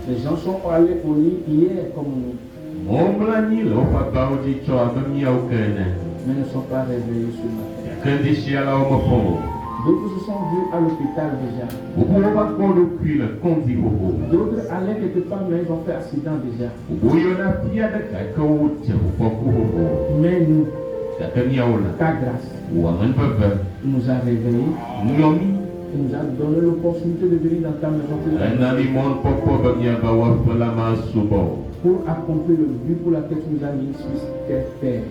Les gens sont allés au lit hier comme nous, mais ne sont pas réveillés ce matin. D'autres se sont vus à l'hôpital déjà. D'autres allaient quelque part, mais ils ont fait accident déjà. Mais nous, ta grâce nous a réveillés. Tu nous as donné l'opportunité de venir dans ta maison pour accomplir le but pour laquelle tu nous as mis sur cette terre.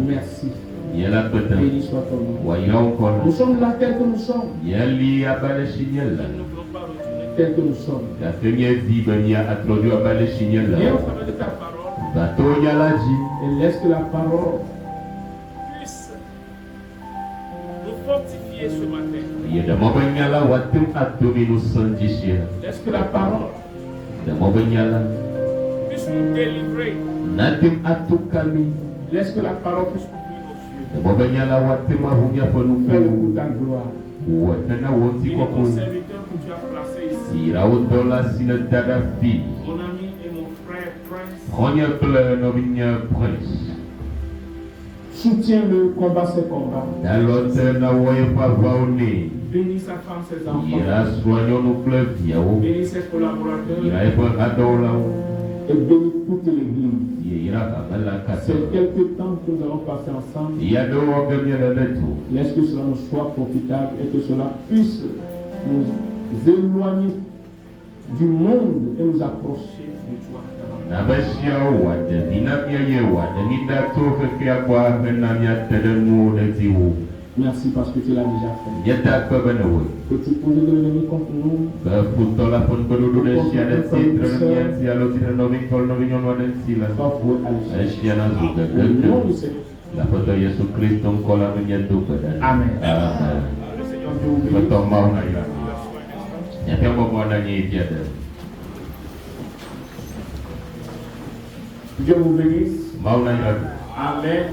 Merci. Béni soit ton nom. Nous sommes là tels que nous sommes. Tels que nous sommes. Viens au travers de ta parole. Et laisse que la parole puisse nous fortifier ce matin. Laisse que la parole puisse nous délivrer. Laisse que la parole puisse ouvrir nos yeux. Fais le coup ta gloire. Il est ton serviteur que tu as placé ici. Mon ami et mon frère Prince. Soutiens-le, combat ses combats. Bénis sa femme, ses enfants. Bénis ses collaborateurs. Et bénis toute l'église. C'est quelques temps que nous allons passer ensemble. Laisse que cela nous soit profitable et que cela puisse nous éloigner du monde et nous approcher de toi. Merci parce que tu l'as déjà fait. Que tu poses de l'ennemi contre nous. Amen. Dieu vous bénisse. Amen.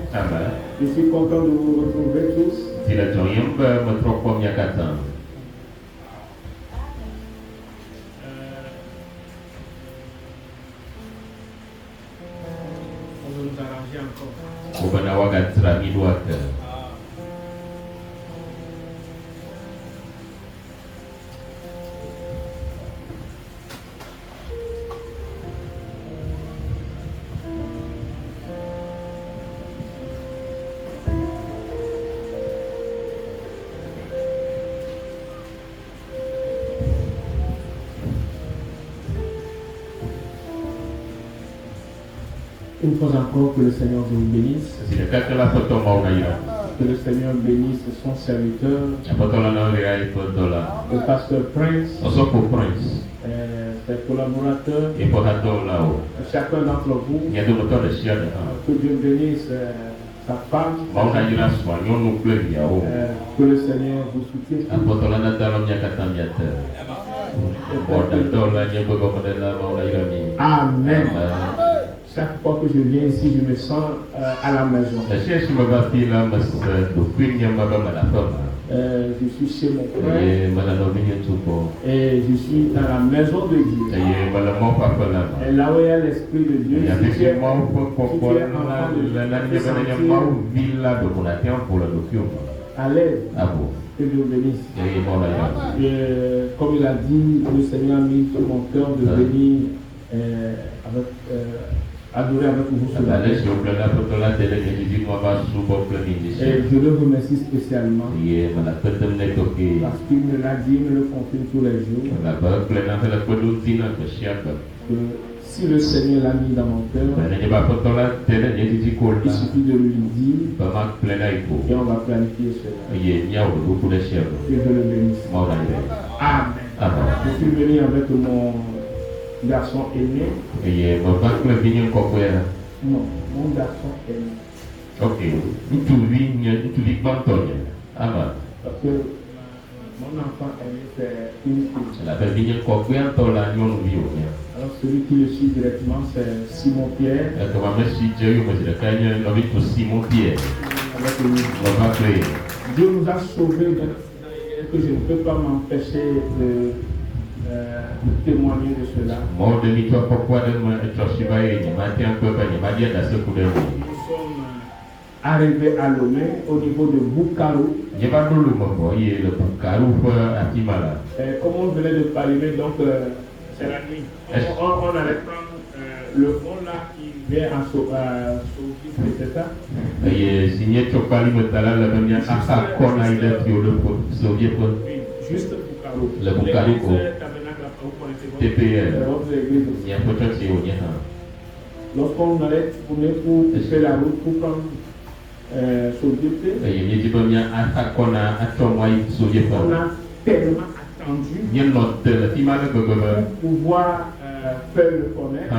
Je suis content de vous retrouver tous. On va nous arranger encore. Une fois encore, que le Seigneur vous bénisse. Que le Seigneur bénisse son serviteur, le pasteur Prince, ses collaborateurs, chacun d'entre vous. Que Dieu bénisse sa femme, que le Seigneur vous soutienne. Amen. Chaque fois que je viens ici, je me sens à la maison. Je suis chez mon frère et je suis dans la maison de Dieu. Et là où il y a l'Esprit de Dieu, si tu es enfant de Dieu, à l'aise, que Dieu bénisse. Comme il a dit, le Seigneur a mis sur mon cœur de venir adorer avec vous ce matin. Et je le remercie spécialement parce qu'il me l'a dit, il me le confirme tous les jours. Que si le Seigneur l'a mis dans mon cœur, il suffit de lui dire et on va planifier cela. Que Dieu le bénisse. Amen. Je suis venu avec mon garçon aîné. Non, mon garçon aîné. Ok. Parce que mon enfant aîné, c'est une fille. Alors celui qui le suit directement, c'est Simon Pierre. Dieu nous a sauvés que je ne peux pas m'empêcher de témoigner de cela. Nous sommes arrivés à Lomé au niveau de Bukaru. Comme on venait de parler, donc c'est la nuit. On allait prendre le vent là qui vient à Sophie, c'est ça? Juste Bukaru. Le Bukaru. TPL. Lorsqu'on allait tourner pour faire la route pour prendre Soviet, on a tellement attendu pour pouvoir faire le connaître.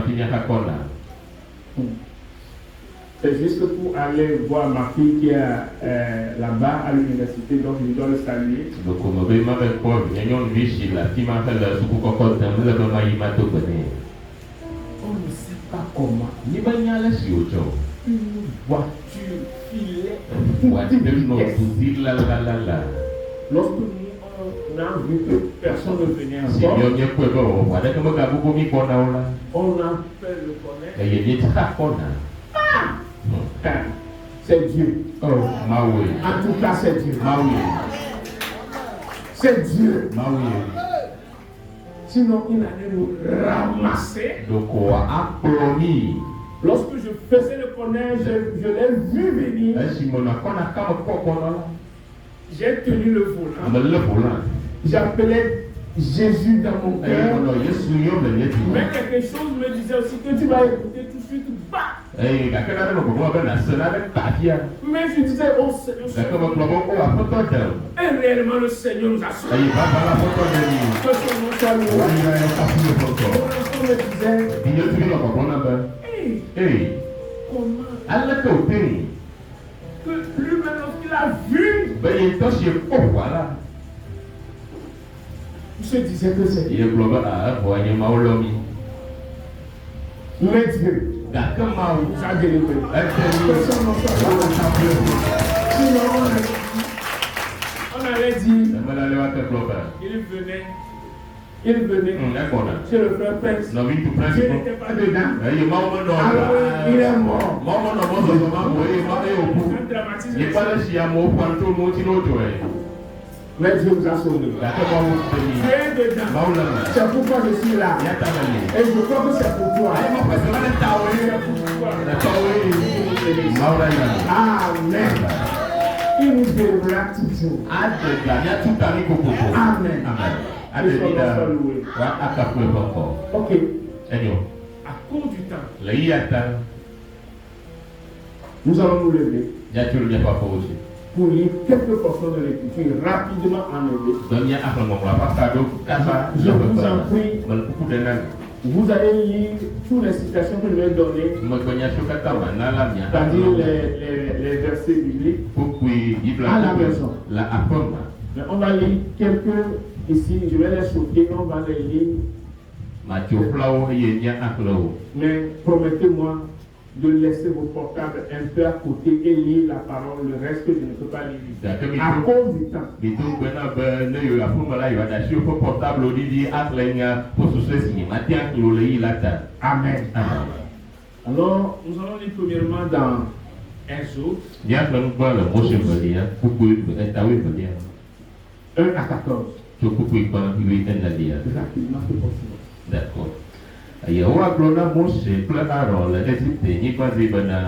C'est juste pour aller voir ma fille qui est là-bas à l'université, donc je dois le saluer. On ne sait pas comment. Une voiture filait. Lorsque nous on a vu que personne ne venait encore, on a fait le connaître. C'est Dieu. Oh, Maui. En tout cas, c'est Dieu. Maui. C'est Dieu. Maui. Sinon, il allait nous ramasser. Donc, on a applaudi. Lorsque je faisais le connaître, je l'ai vu venir. J'ai tenu le volant. J'appelais Jésus dans mon cœur. Mais quelque chose me disait aussi que tu vas écouter tout de suite. Bah! Mais je disais, oh Seigneur, et réellement le Seigneur nous a sauvés. Que son nom soit loué. On me disait, hey, comment que lui-même lorsqu'il a vu, il se disait que c'est Dieu. Mais Dieu nous a délivrés. Sinon, on allait dire, il venait chez le frère Prince. Dieu n'était pas dedans. Alors, il est mort. Mais Dieu nous a sauvés. Dieu est dedans. C'est pourquoi je suis là. Et je crois que c'est pour toi. Amen. Il nous délivra toujours. Amen. Ok. À cause du temps, Nous allons nous lever pour lire quelques portions de l'écriture rapidement en anglais. Je vous en prie, vous allez lire toutes les citations que je vais donner, c'est-à-dire les versets bibliques à la maison. Mais on va lire quelques ici, je vais les sauter, on va les lire. Mais promettez-moi de laisser vos portables un peu à côté et lire la parole, le reste je ne peux pas lire à cause du temps. Amen. Alors, nous allons lire premièrement dans Exode 1 à 14. D'accord. Yehowa gblɔ na Mose kple Aron le Egipte nyigba dzi bena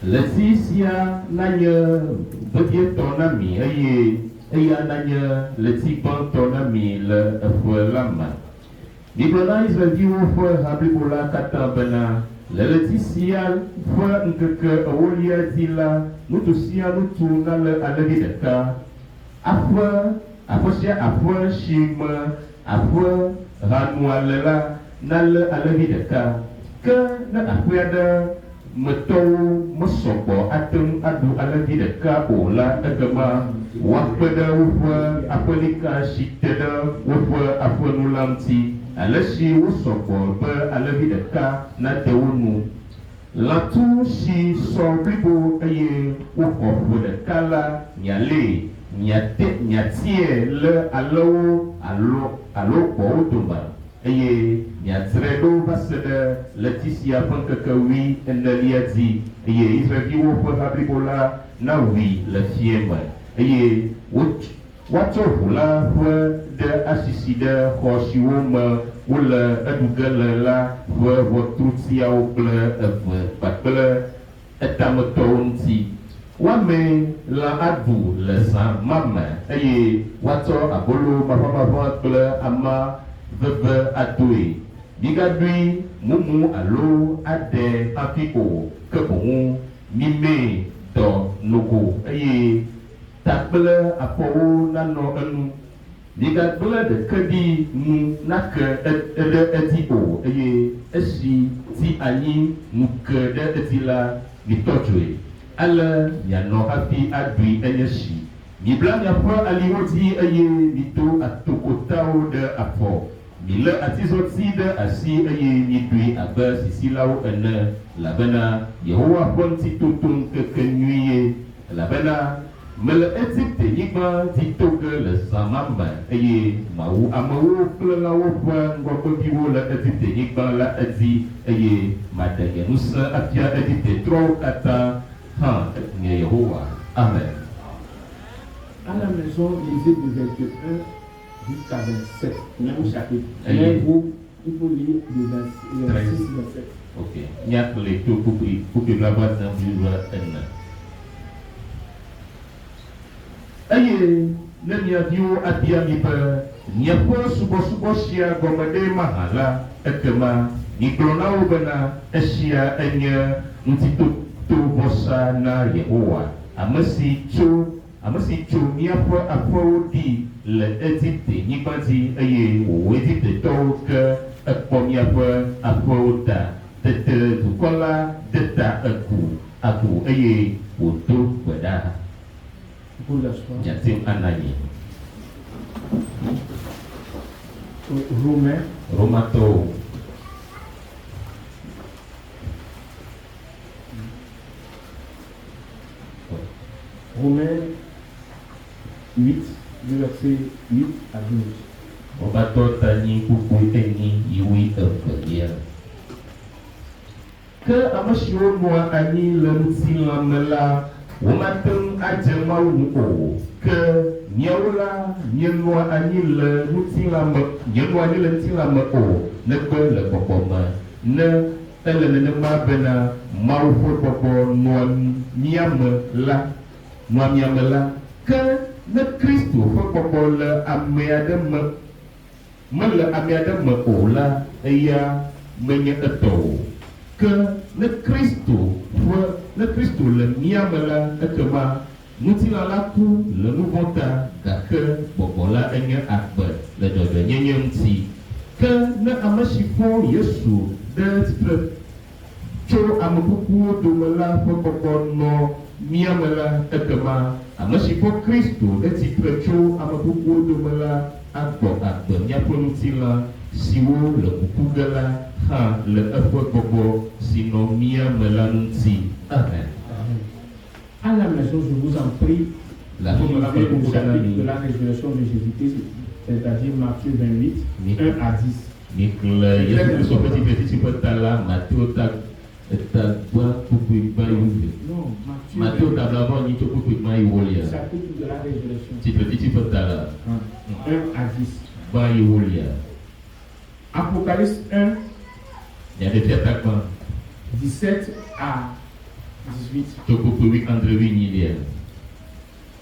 le si sia nanye vedietɔ na mi eye eya nanye le ti gbãtɔ na mi le eƒe la me. Migblɔ na Israelviwo ƒe ha blibo la katã bena le ɣleti sia ƒe ŋkeke ewolia dzi la nutu sia nutu nale alẽvi ɖeka. Aƒe sia aƒe si me aƒe hanua le la nale alẽvi ɖeka. Ke ne aƒe aɖe metɔwo mesɔgbɔ ate ŋu aɖu alẽvi ɖeka o la, ekema woakpe ɖe woƒe aƒelika si te ɖe woƒe aƒenu la ŋuti, ale si wosɔgbɔ be alẽvi ɖeka nade wo nu. Lãtu si sɔ blibo eye woxɔ ƒe ɖeka la mialée, miatie le alẽwo alo gbɔwo dome, eye miatre ɖo va se ɖe ɣleti sia ƒe ŋkeke 14 dzi, eye Israelviwo ƒe ha blibo la nawui le fiẽ me, eye woatsɔ ʋu la ƒe ɖe asisi ɖe xɔ siwo me wole eɖuge le la ƒe ʋɔtrutiawo kple eve kpakple etametɔwo ŋuti. Woame lã aɖu le zã ma me, eye woatsɔ abolo maʋamaʋã kple ama veve adoe. Migaɖui mumu alo aɖe hafi o, ke boŋu mimee dɔ nogo, eye ta kple afɔwo nanɔ enu. Migagblẽ ɖekeɖi nu nake ɖe edzi o, eye esi ti anyi ŋu ke ɖe edzi la mitɔ dzoe. Ale mianɔ hafi aɖui enye si. Mibla miaƒe aliwo dzi eye mido atokotawo ɖe afɔ. Mile atizɔti ɖe asi eye miɖui abe sisilawo ene, elabena Yehowa ƒe ŋutitotoŋkekenyuie, elabena mele Egipte nyigba dzi to ge le zã ma me, eye mawu amewo kple lãwo ƒe ŋgɔgbeviwo le Egipte nyigba la edzi, eye maɖe nye ŋusẽ afia Egipte trɔwo katã hã nye Yehowa. Amen. À la maison, lisez de 21 jusqu'à 27, même chapitre. Mais vous, il faut lire de 26 à 27. Ok. Nyakle to kupi la voix d'un vivre en. Eye ne miaviwo abia mi be miaƒe subɔsubɔ sia gɔme ɖe mahã la, ekema migblɔ na wo bena esia enye ŋutitotovɔsa na Yehowa, ame si tso miaƒe aƒewo ɖi le Egipte nyigba dzi, eye wòwɔ Egiptetɔwo ke ekpɔ miaƒe aƒewo ta. Tete dukɔ la de ta agu eye wòdo gbe ɖa. Yatim ananyi. Romato. Romains 8, du verset 8 à 12. Romato tani kuku eni iwi evelia. Ke ame siwo nɔa anyi le ŋutilãme la, womate ŋu adze Mawu ŋu o, ke miawo la mienɔa anyi le ŋutilãme o, negbe le gbɔgbɔme, ne ele nenema bena Mawu ƒe gbɔgbɔ nɔa miame la, ke ne Kristo ƒe gbɔgbɔ le ame aɖe me, mele ame aɖe me o la, eya menye etɔ o. que le Christo le miamela ekema mutila la ku le nuvota gake bobola enye akbe le dodo nyenye mti que ne ameshifo Yesu de titre tso amebuku domela fokokono miamela ekema ameshifo Christo de titre tso amebuku domela akbo miaponutila siwo le kukugela ha le efo bobo sino miamela nti. Amen. À la maison, je vous en prie, vous me avez au chapitre de la résurrection de Jésus-Christ, c'est-à-dire Matthieu 28, 1 à 10. Non, Matthieu chapitre de la résurrection. 1 à 10. Apocalypse 1, 17 à 18.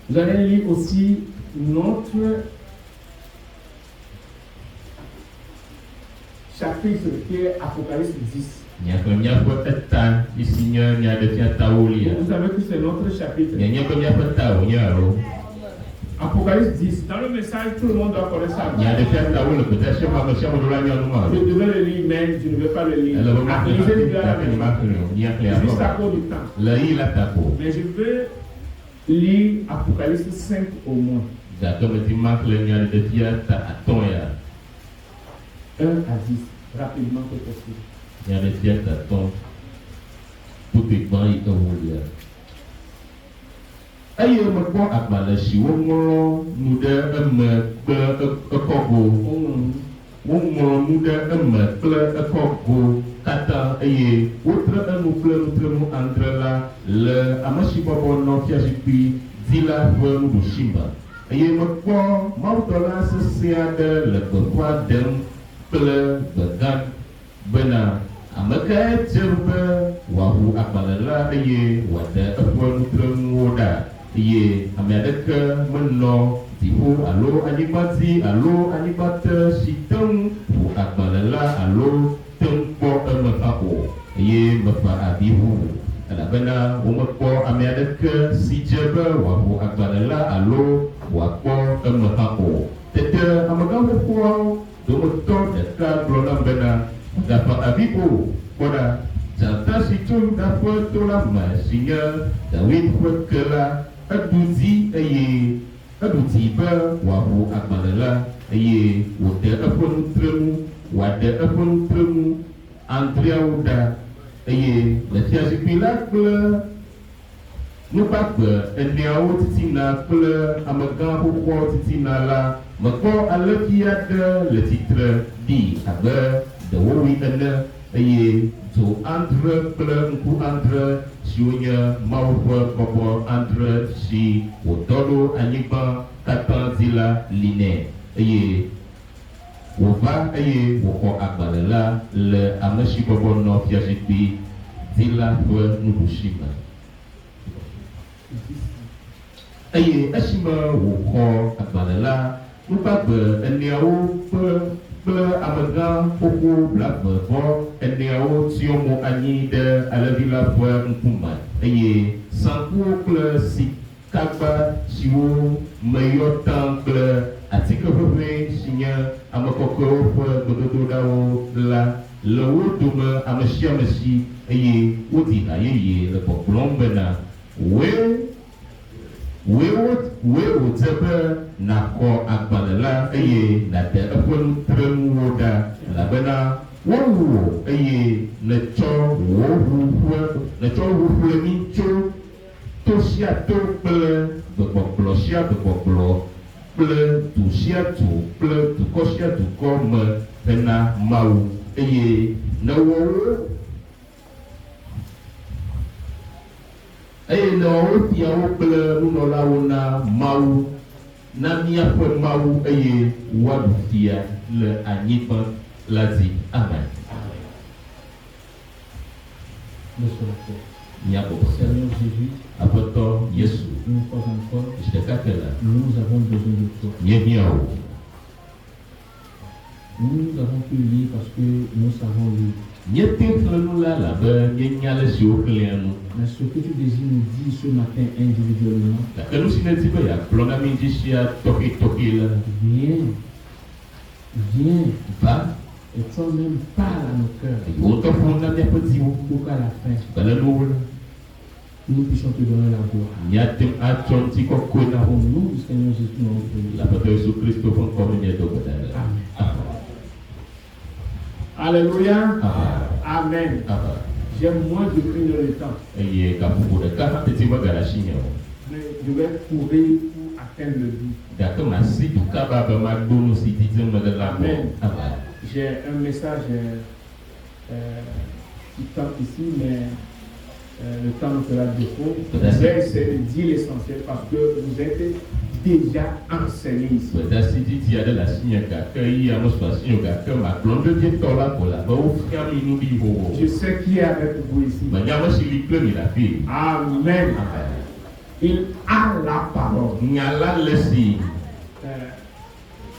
Vous allez lire aussi notre chapitre qui est Apocalypse 10. Vous savez que c'est notre chapitre. Apocalypse 10. Dans le message, tout le monde doit connaître ça. Je devais le lire, mais je ne vais pas le lire. Juste à cause du temps. Mais je veux lire Apocalypse 5 au moins. 1 à 10. Rapidement que possible. Aye mekpɔ agbalẽ si woŋlɔ nu ɖe eme kple ekɔgo woŋlɔ nu ɖe eme kple ekɔgo katã eye wotre enu kple nutrenu andre la le ame si bɔbɔ nɔ fiazikpui dzi la ƒe nuɖusime eye mekpɔ mawudɔla sesẽ aɖe le gbeƒã ɖem kple gbegã bena ame kae dze be wòaʋu agbalẽ la eye wòaɖe eƒe nutrenuwo ɖa. Eye ame aɖeke menɔ dziƒo alo anyigba dzi alo anyigba te si te ŋu ʋu agbalẽ la alo te ŋu kpɔ eme hã o eye mefa avi ʋu elabena womekpɔ ame aɖeke si dze be wòaʋu agbalẽ la alo wòakpɔ eme hã o. Tete amegã xoxoawo dometɔ ɖeka gblɔ nam bena megafa avi o kpɔɖa dzata si tso Yuda to la me si nye David ƒe ke la eɖu dzi eye eɖu dzi be wòaʋu agbalẽ la eye wòɖe eƒe nutrenu wòaɖe eƒe nutrenu adreawo ɖa eye le fiazikpui la kple nugbagbe eneawo titina kple amegã xoxoa titina la mekpɔ alẽvi aɖe le tsitre ɖi abe ɖewowoe ene eye dzo andre kple ŋku andre siwo nye Mawu ƒe bɔbɔ andre si wòdɔ ɖo anyigba katã dzi la li nɛ eye wòva eye wòxɔ agbalẽ la le ame si bɔbɔ nɔ fiazikpui dzi la ƒe nuɖusime. Eye esime wòxɔ agbalẽ la nugbagbe eneawo kple amegã xoxo blagbevɔ eneawo tsyɔ mo anyi ɖe alẽvi la ƒe ŋkume eye saŋkuwo kple sikagba siwo meyɔ tã kple atike ʋeʋẽ si nye ame kɔkɔewo ƒe gbedodoɖawo la le wo dome ame sia ame si eye wodi ha yeye le gbɔgblɔm bena wòdze be nàxɔ agbalẽ la eye nàɖe eƒe nutrenuwo ɖa elabena wowu wò eye nètsɔ ʋuʋlemi tso to sia to kple gbegbɔgblɔ sia gbegbɔgblɔ kple du sia du kple dukɔ sia dukɔ me hena Mawu eye nèwɔwo eye nèwɔwo fiawo kple nunɔlawo na Mawu na míaƒe Mawu eye woaɖu fia le anyigba la dzi. Amen. Seigneur Jésus, Aƒetɔ Yesu, une fois encore, zi ɖeka ke la nous avons besoin de toi. míehiã wò. Nous avons pu lire parce que nous savons lire. Mais ce que tu désires nous dire ce matin individuellement, viens, et toi-même parle à nos cœurs pour qu'à la fin, nous puissions te donner la gloire. Au nom du Seigneur Jésus, nous prions. Alléluia. Amen. J'ai moins de 1 heure de temps. Mais je vais courir pour atteindre le but. Amen. J'ai un message qui tente ici, mais le temps nous fera défaut. Je vais essayer de dire l'essentiel parce que vous êtes déjà enseigné ici. Je sais qui est avec vous ici. Amen. Il a la parole.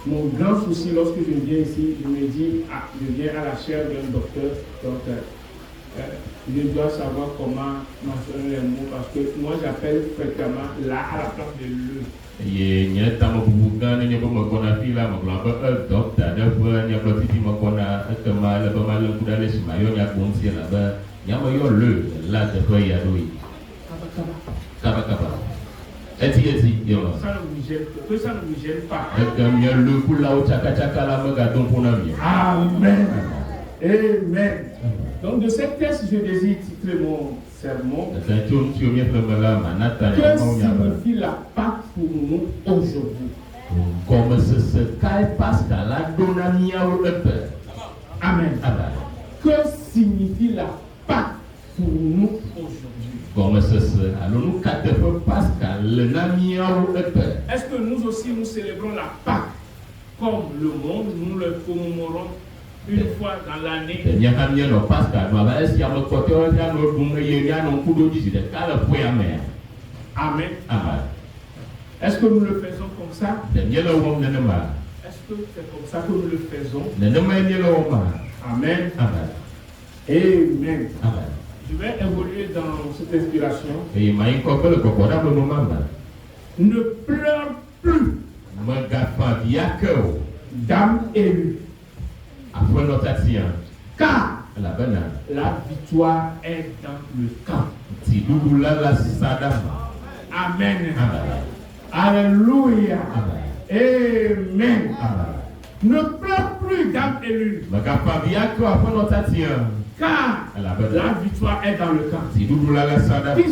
Mon grand souci lorsque je viens ici, je me dis, je viens à la chaire d'un docteur, donc je dois savoir comment mentionner les mots parce que moi j'appelle fréquemment la à la place de le. Que ça ne vous gêne pas. Amen. Amen. Donc de cette thèse, je désire titrer mon sermon. Que signifie la Pâque pour nous aujourd'hui? Amen. Que signifie la Pâque pour nous aujourd'hui? Est-ce que nous aussi nous célébrons la Pâque comme le monde? Nous le commémorons une fois dans l'année. Amen. Est-ce que nous le faisons comme ça? Est-ce que c'est comme ça que nous le faisons? Amen. Amen. Je vais évoluer dans cette inspiration. Ne pleure plus, dame élue. Car la victoire est dans le camp. Amen. Alléluia. Amen. Ne pleure plus, dame élue. Car la victoire est dans le camp. Qui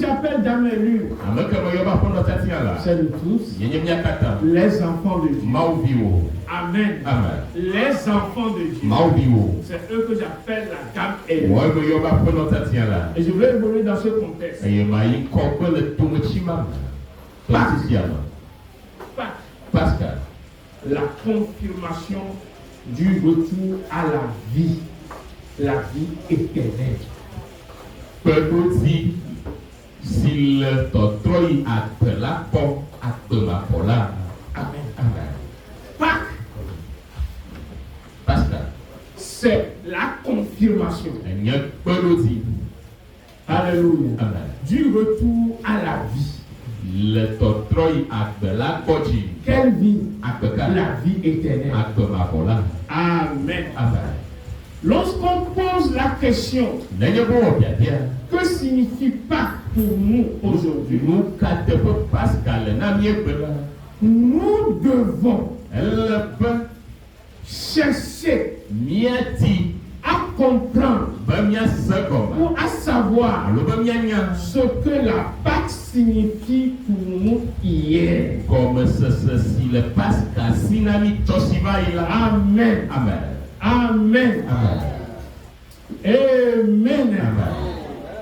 j'appelle dame élue? C'est nous tous. Les enfants de Dieu. Amen. Les enfants de Dieu. C'est eux que j'appelle la dame élue. Et je vais évoluer dans ce contexte. Pascal. La confirmation du retour à la vie éternelle. Amen. Pâques, c'est la confirmation. Alléluia. Du retour à la vie. Quelle vie? La vie éternelle. Amen. Lorsqu'on pose la question, que signifie Pâques pour nous aujourd'hui? Nous devons chercher à comprendre ou à savoir ce que la Pâque signifie pour nous hier. Amen. Amen.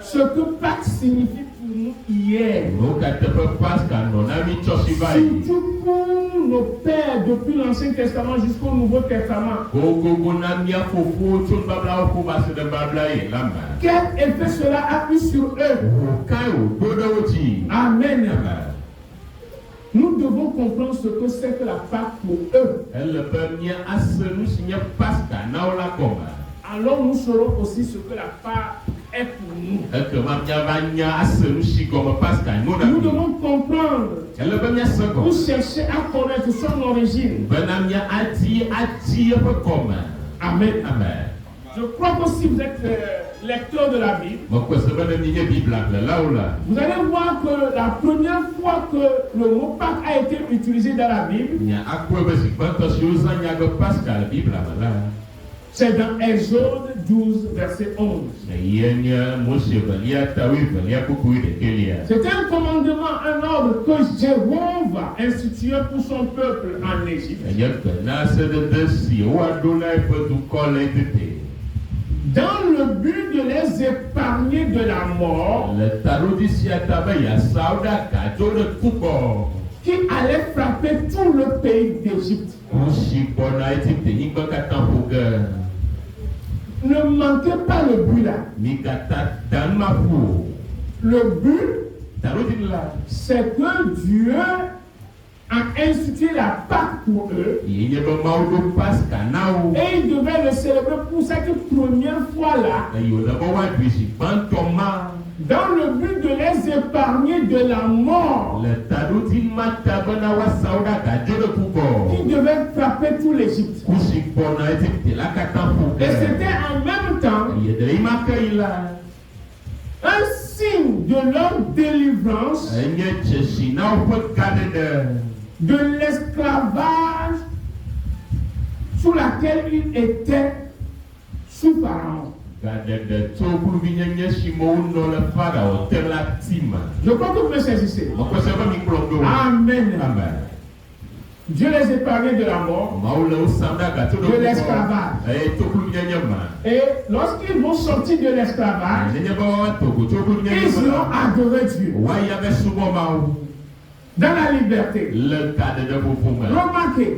Ce que Pâques signifie pour nous hier. Surtout pour nos pères depuis l'Ancien Testament jusqu'au Nouveau Testament. Quel effet cela a eu sur eux? Amen. Nous devons comprendre ce que c'est que la Pâque pour eux. Alors nous saurons aussi ce que la Pâque est pour nous. Nous devons comprendre ou chercher à connaître son origine. Amen. Je crois que si vous êtes lecteur de la Bible, vous allez voir que la première fois que le mot Pâques a été utilisé dans la Bible, c'est dans Exode 12, verset 11. C'est un commandement, un ordre que Jéhovah instituait pour son peuple en Égypte. Dans le but de les épargner de la mort qui allait frapper tout le pays d'Égypte. Ne manquez pas le but là. Le but, c'est que Dieu a institué la Pâque pour eux. Et ils devaient le célébrer pour cette première fois-là. Dans le but de les épargner de la mort qui devait frapper tout l'Égypte. Et c'était en même temps un signe de leur délivrance de l'esclavage sous laquelle ils étaient sous Pharaon. Je crois que vous me saisissez. Amen. Dieu les épargnait de la mort, de l'esclavage. Et lorsqu'ils vont sortir de l'esclavage, ils ont adoré Dieu. Dans la liberté. Remarquez,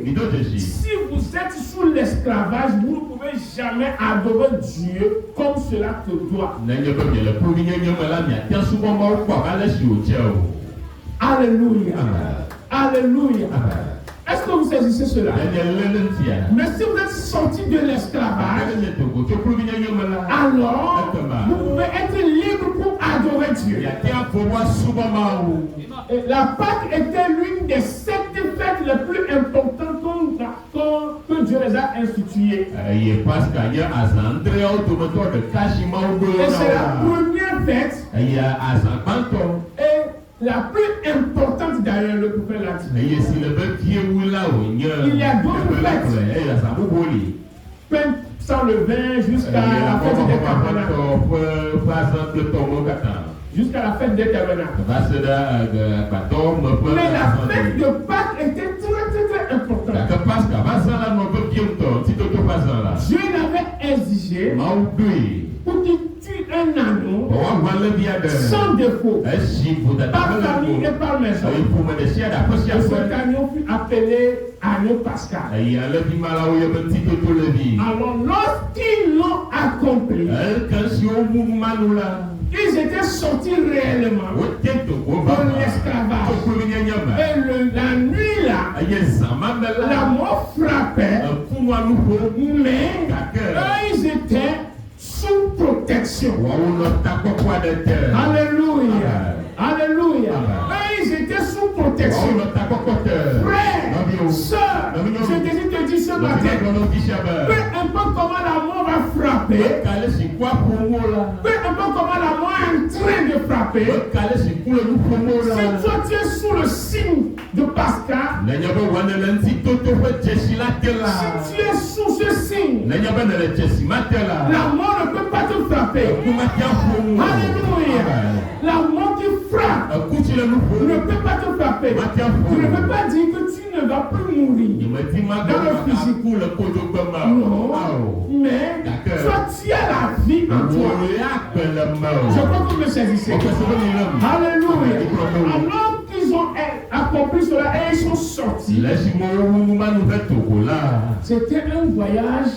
si vous êtes sous l'esclavage, vous ne pouvez jamais adorer Dieu comme cela te doit. Alléluia. Alléluia. Est-ce que vous saisissez cela? Mais si vous êtes sorti de l'esclavage, alors vous pouvez être libre pour adorer Dieu. Et la Pâque était l'une des 7 fêtes les plus importantes que Dieu les a instituées. Et c'est la première fête. Et la plus importante d'ailleurs, le prophète l'a dit. Il y a d'autres fêtes. Sans le vin jusqu'à la fête des tabernacles. Jusqu'à la fête des tabernacles. Mais la fête de Pâques était très importante. Dieu l'avait exigé pour qu'il tue un agneau sans défaut, par famille et par maison. Et cet agneau fut appelé agneau pascal. Alors lorsqu'ils l'ont accompli, ils étaient sortis réellement de l'esclavage. Et la nuit là, la mort frappait, mais eux ils étaient sous protection. Alléluia. Alléluia. Eux ils étaient sous protection. Frère, soeur, je désire te dire ce matin, peu importe comment la mort va frapper, peu importe comment la mort est en train de frapper, si toi tu es sous le signe de Pascal, si tu es sous ce signe, la mort ne peut pas te frapper. Alléluia. La mort qui frappe ne peut pas te frapper. Tu ne peux pas dire que tu ne vas plus mourir dans le physique. Non, mais toi tu as la vie en toi. Je crois que vous me saisissez. Alléluia. Alors qu'ils ont accompli cela et ils sont sortis, c'était un voyage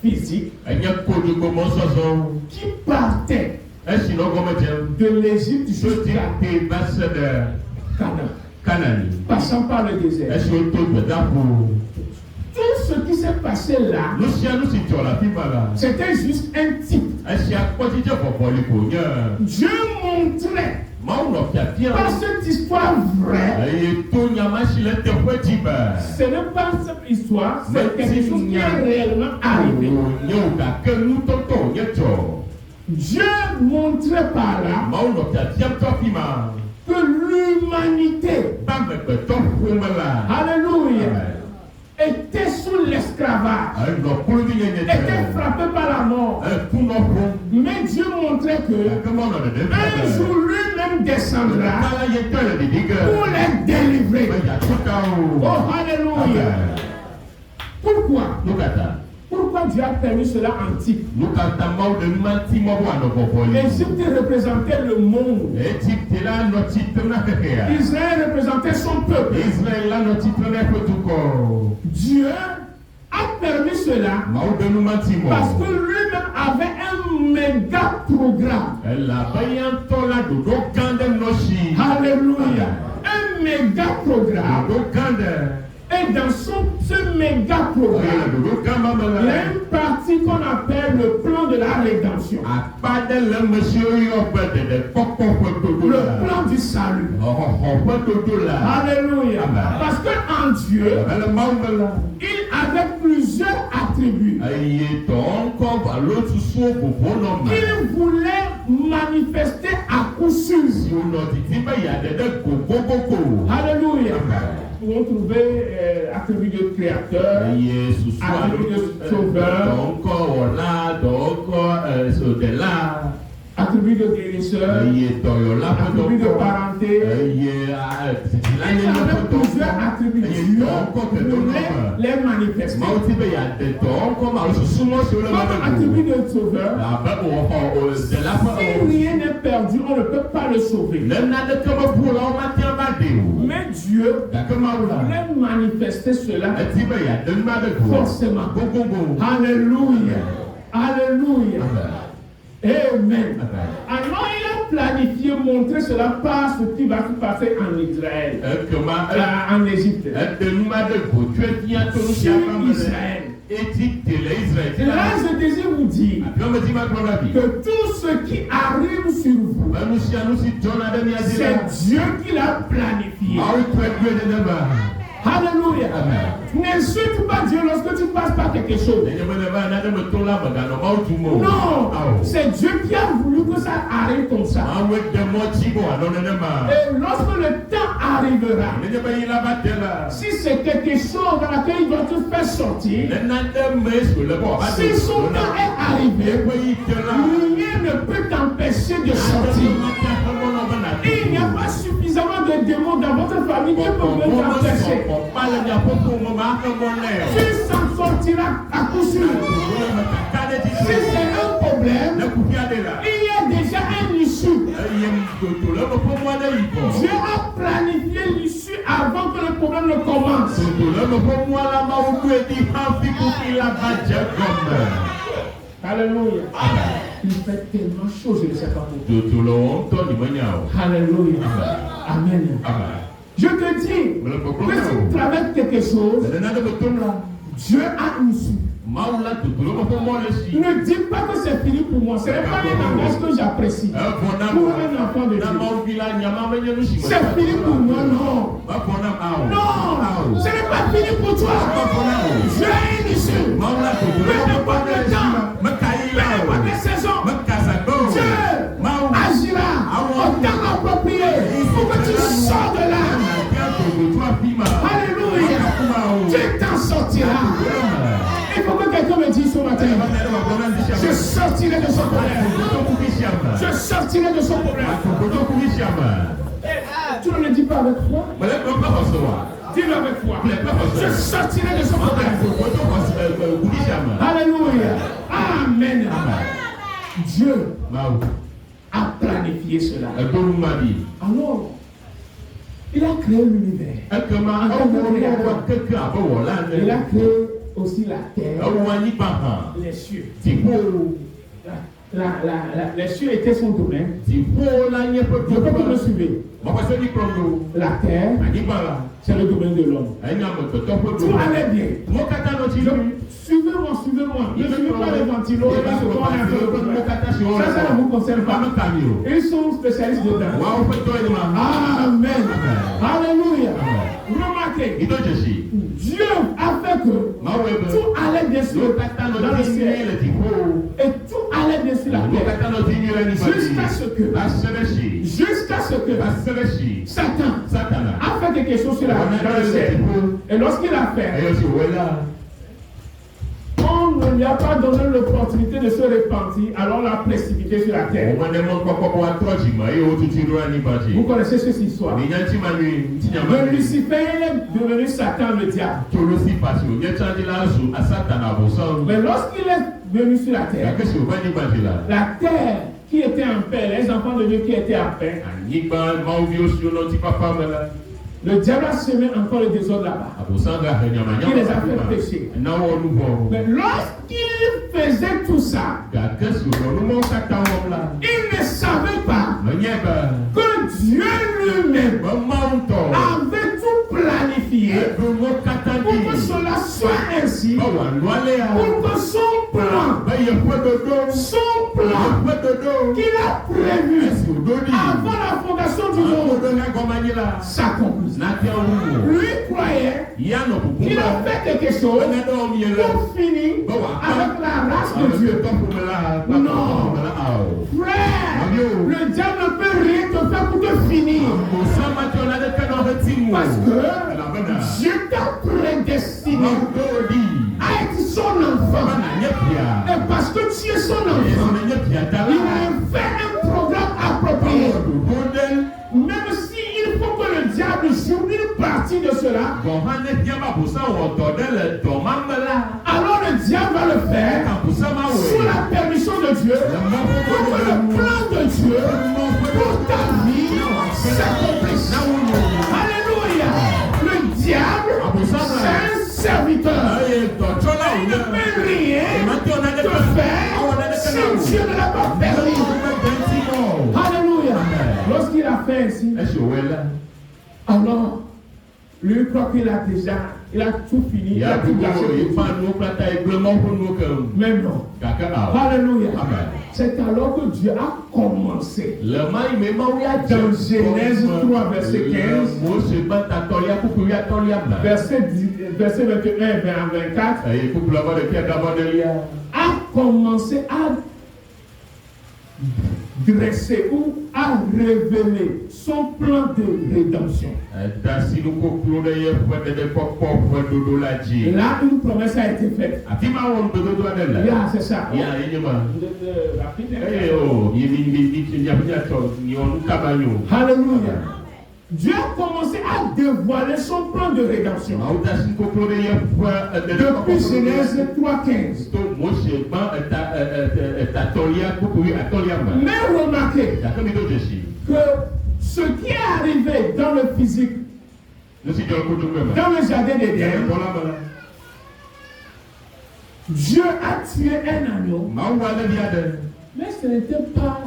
physique qui partait de l'Égypte jusqu'à Canaan. passant par le désert. Tout ce qui s'est passé là, c'était juste un type. Dieu montrait par cette histoire vraie, ce n'est pas cette histoire, c'est quelque chose qui est réellement arrivé. Dieu montrait par là que l'humanité, alléluia, était sous l'esclavage, était frappé par la mort. Mais Dieu montrait que un jour lui-même descendra pour les délivrer. Oh, alléluia. Pourquoi? Pourquoi Dieu a permis cela en type? Égypte représentait le monde. Israël représentait son peuple. Dieu a permis cela parce que lui-même avait un méga programme. Alléluia. Un méga programme. Et dans ce méga programme, il y a une partie qu'on appelle le plan de la rédemption. Le plan du salut. Alléluia. Parce qu'en Dieu, il avait plusieurs attributs. Il voulait manifester à coup sûr. Alléluia. Nous pouvons trouver attribut de créateur, attribut de sauveur, attribut de guérisseur, attribut de parenté. Il y avait plusieurs attributs. Dieu voulait les manifester. Comme attribut de sauveur, si rien n'est perdu, on ne peut pas le sauver. Mais Dieu voulait manifester cela forcément. Alléluia. Alléluia. Amen. Alors il a planifié, montré cela par ce qui va se passer en Israël, en Égypte, sur Israël. Là, je désire vous dire que tout ce qui arrive sur vous, c'est Dieu qui l'a planifié. Alléluia. N'insulte pas Dieu lorsque tu passes par quelque chose. Non, c'est Dieu qui a voulu que ça arrive comme ça. Et lorsque le temps arrivera, si c'est quelque chose dans laquelle il doit te faire sortir, si son temps est arrivé, rien ne peut t'empêcher de sortir. Il n'y a pas suffisamment de démons dans votre famille qui peuvent t'empêcher. Tu s'en sortiras à coup sûr. Si c'est un problème, il y a déjà un issue. Dieu a planifié l'issue avant que le problème ne commence. Alléluia. Il fait tellement chaud, je ne sais pas pourquoi. Alléluia. Amen. Je te dis que si tu traverses quelque chose, Dieu a une issue. Ne dis pas que c'est fini pour moi. Ce n'est pas un langage que j'apprécie pour un enfant de Dieu. C'est fini pour moi, non. Non, ce n'est pas fini pour toi. Dieu a une issue. Peu importe le temps, peu importe les saisons, Dieu agira au temps approprié pour que tu sors de là. Alléluia. Tu t'en sortiras. Il faut que quelqu'un me dise ce matin, je sortirai de son problème. Je sortirai de son problème. Tu ne le dis pas avec foi? Dis-le avec foi. Je sortirai de son problème. Alléluia. Amen. Dieu a planifié cela. Alors, il a créé l'univers. Il a créé aussi la terre, les cieux. les cieux étaient son domaine. Je peux que me suivez. La terre, c'est le domaine de l'homme. Tout allait bien. Suivez-moi. Ne suivez pas les ventilos. Ça ne vous concerne pas. Ils sont spécialistes dedans. Amen. Alléluia. Remarquez, Dieu a fait que tout allait bien sur dans le ciel. Et tout allait bien sur la terre. Jusqu'à ce que Satan a fait quelque chose sur dans le ciel. Et lorsqu'il a fait, on ne lui a pas donné l'opportunité de se repentir, alors l'a précipité sur la terre. Vous connaissez cette histoire. Le Lucifer est devenu Satan le diable. Mais lorsqu'il est venu sur la terre qui était en paix, les enfants de Dieu qui étaient en paix, le diable a semé encore le désordre là-bas. Il les a fait pécher. Mais lorsqu'il faisait tout ça, il ne savait pas que Dieu lui-même avait tout planifié pour que cela soit ainsi, pour que son plan qu'il a prévu avant la fondation du monde s'accomplisse. Lui croyait qu'il a fait quelque chose pour finir avec la race de Dieu. Non, frère, le diable ne peut rien te faire pour te finir. Parce que Dieu t'a prédestiné à être son enfant. Et parce que tu es son enfant, il a fait un programme approprié. Même s'il faut que le diable joue une partie de cela, alors le diable va le faire sous la permission de Dieu, pour que le plan de Dieu pour ta vie s'accomplisse. Alléluia. Le diable, c'est un serviteur. Il ne peut rien te faire si Dieu ne l'a pas permis. Alléluia. Lorsqu'il a fait ainsi, alors, lui croit qu'il a tout fini, il a tout gâché. Mais non. Alléluia. C'est alors que Dieu a commencé. Dans Genèse 3, verset 15, verset 21 et 24, a commencé à dresser ou à révéler son plan de rédemption. Là, une promesse a été faite. C'est ça. Alléluia. Dieu a commencé à dévoiler son plan de rédemption. Depuis Genèse 3.15. Mais remarquez que ce qui est arrivé dans le physique, dans le jardin d'Éden, Dieu a tué un agneau, mais ce n'était pas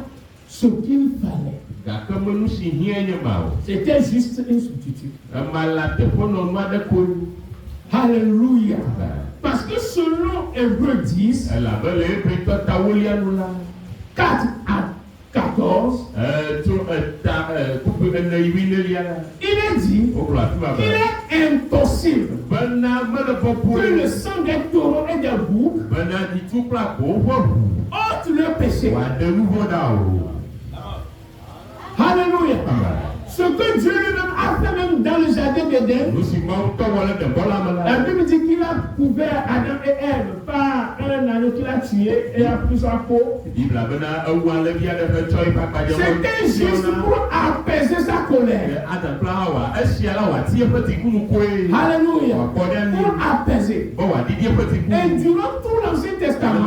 ce qu'il fallait. C'était juste une substitut. Alléluia. Parce que selon Hébreux 10, 4 à 14, il est dit qu'il est impossible que le sang des taureaux et des boucs ôte le péché. Alléluia. Ce que Dieu lui-même a fait même dans le jardin d'Éden, la Bible dit qu'il a couvert Adam et Ève par un agneau qu'il a tué et a pris sa peau. C'était juste pour apaiser sa colère. Alléluia. Pour apaiser. Et durant tout l'Ancien Testament,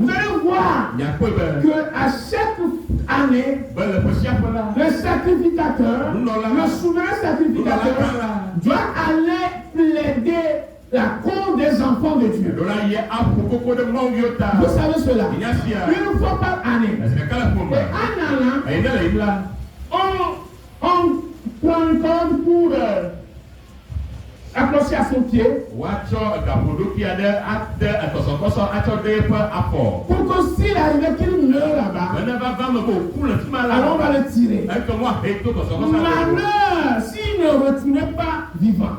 vous allez voir qu'à chaque année, le sacrificateur, le souverain sacrificateur, doit aller plaider la cause des des enfants de Dieu. Vous savez cela. Une fois par année. Et en allant, on prend une corde pour accrocher à son pied. Pour que s'il arrivait qu'il meure là-bas, alors on va le tirer. Malheur s'il ne retournait pas vivant.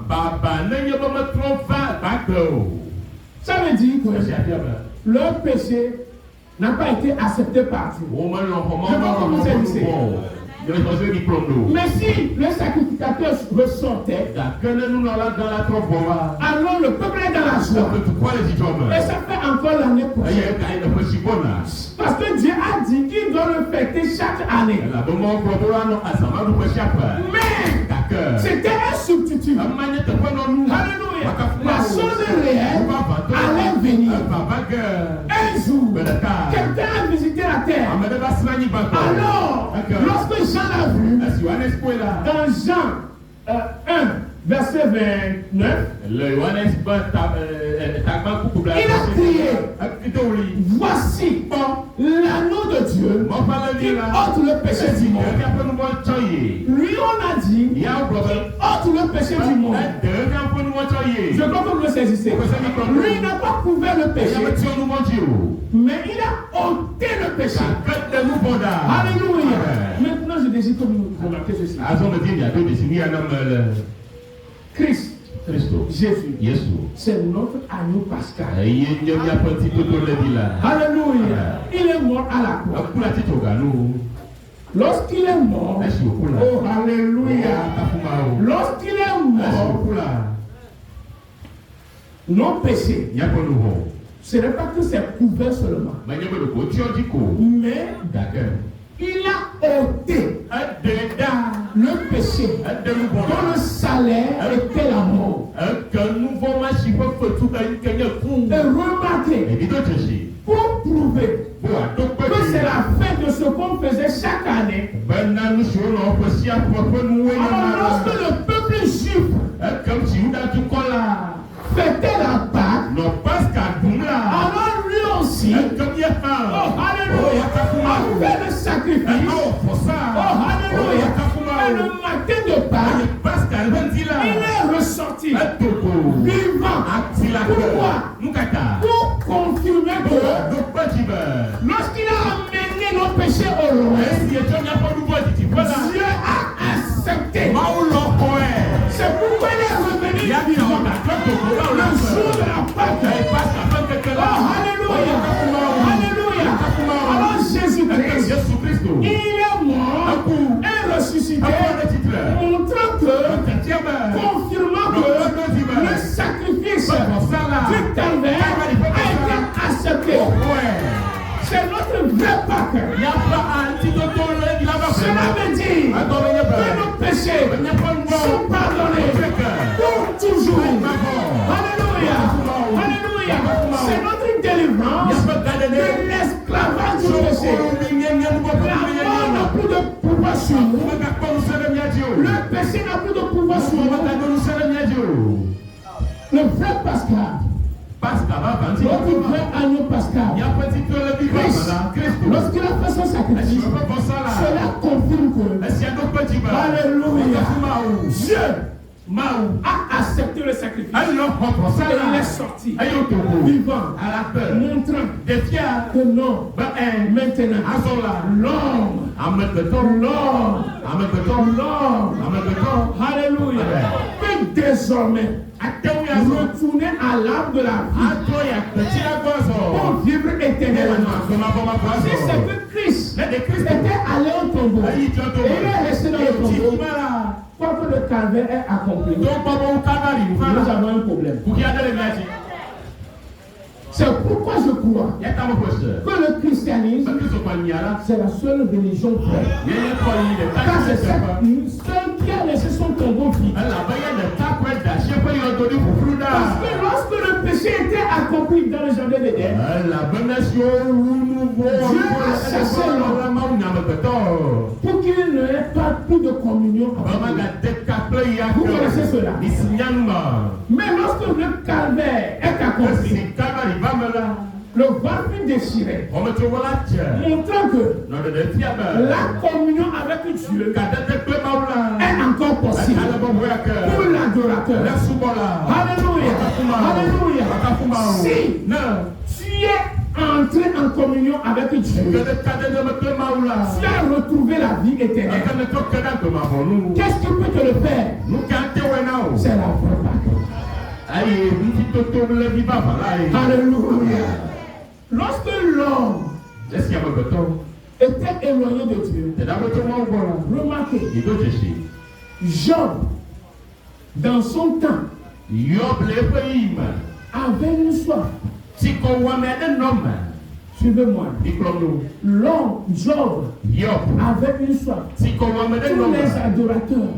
Ça veut dire que leur péché n'a pas été accepté par Dieu. Je vais commencer à dire. Mais si le sacrificateur ressortait, alors le peuple est dans la joie. Et ça fait encore l'année prochaine. Parce que Dieu a dit qu'il doit le fêter chaque année. Mais c'était un substitut. Alléluia. La chose réelle allait venir. Un jour, quelqu'un a visité la terre. Alors, lorsque Jean l'a vu, dans Jean 1, verset 29, il a crié, voici l'agneau de Dieu qui ôte le péché du monde. Lui, on a dit qu'il ôte le péché du monde. Je crois que vous le saisissez. Lui n'a pas couvert le péché, mais il a ôté le péché. Alléluia. Maintenant, je désire que vous remarquez ceci. Christ, Jésus, c'est notre agneau pascal. Alléluia. Il est mort à la croix. Lorsqu'il est mort, oh alléluia. Lorsqu'il est mort, nos péchés, ce n'est pas que c'est couvert seulement, mais il a ôté le péché dont le salaire était la mort. Et remarquez, pour prouver que c'est la fête de ce qu'on faisait chaque année, alors lorsque le peuple juif fêtait la Pâque, alors lui aussi, oh alléluia, a fait le sacrifice, oh alléluia, et le matin de Pâques, il est ressorti vivant. Pourquoi? Pour confirmer que lorsqu'il a amené nos péchés au loin, Dieu a accepté. C'est pourquoi il est revenu vivant le jour de la Pâque. Oh alléluia, alléluia. Alors Jésus-Christ, il est mort et ressuscité, montrant que, confirmant que le sacrifice du calvaire a été accepté. C'est notre vrai Pâques. Cela veut dire que nos péchés sont pardonnés pour toujours. Alléluia. Alléluia. C'est notre délivrance de l'esclavage du péché. La mort n'a plus de pouvoir sur nous. Le péché n'a plus de pouvoir sur nous. Le vrai Pascal, notre vrai agneau pascal, lorsqu'il a fait son sacrifice, cela confirme que, alléluia, Dieu a accepté le sacrifice. Et il est sorti vivant, montrant que non, maintenant, l'homme, alléluia, peut désormais retourner à l'arbre de la vie pour vivre éternellement. Si c'est que Christ était allé au tombeau et il est resté dans le tombeau, quand le calvaire est accompli, nous avons un problème. C'est pourquoi je crois que le christianisme, c'est la seule religion vraie. Car c'est seul qui a laissé son tombeau vide. Parce que lorsque le péché était accompli dans le jardin d'Éden, Dieu a chassé l'homme pour qu'il n'ait pas plus de communion avec lui. Vous connaissez cela. Mais lorsque le calvaire est accompli. Le voile fut déchiré, montrant que la communion avec Dieu est encore possible pour l'adorateur. Alléluia. Alléluia. Si tu es entré en communion avec Dieu, tu as retrouvé la vie éternelle. Qu'est-ce qui peut te le faire? C'est la vraie Pâque. Alléluia. Lorsque l'homme était éloigné de Dieu, remarquez, Job, dans son temps, avait une soif. Suivez-moi. L'homme, Job, avait une soif. Tous les adorateurs,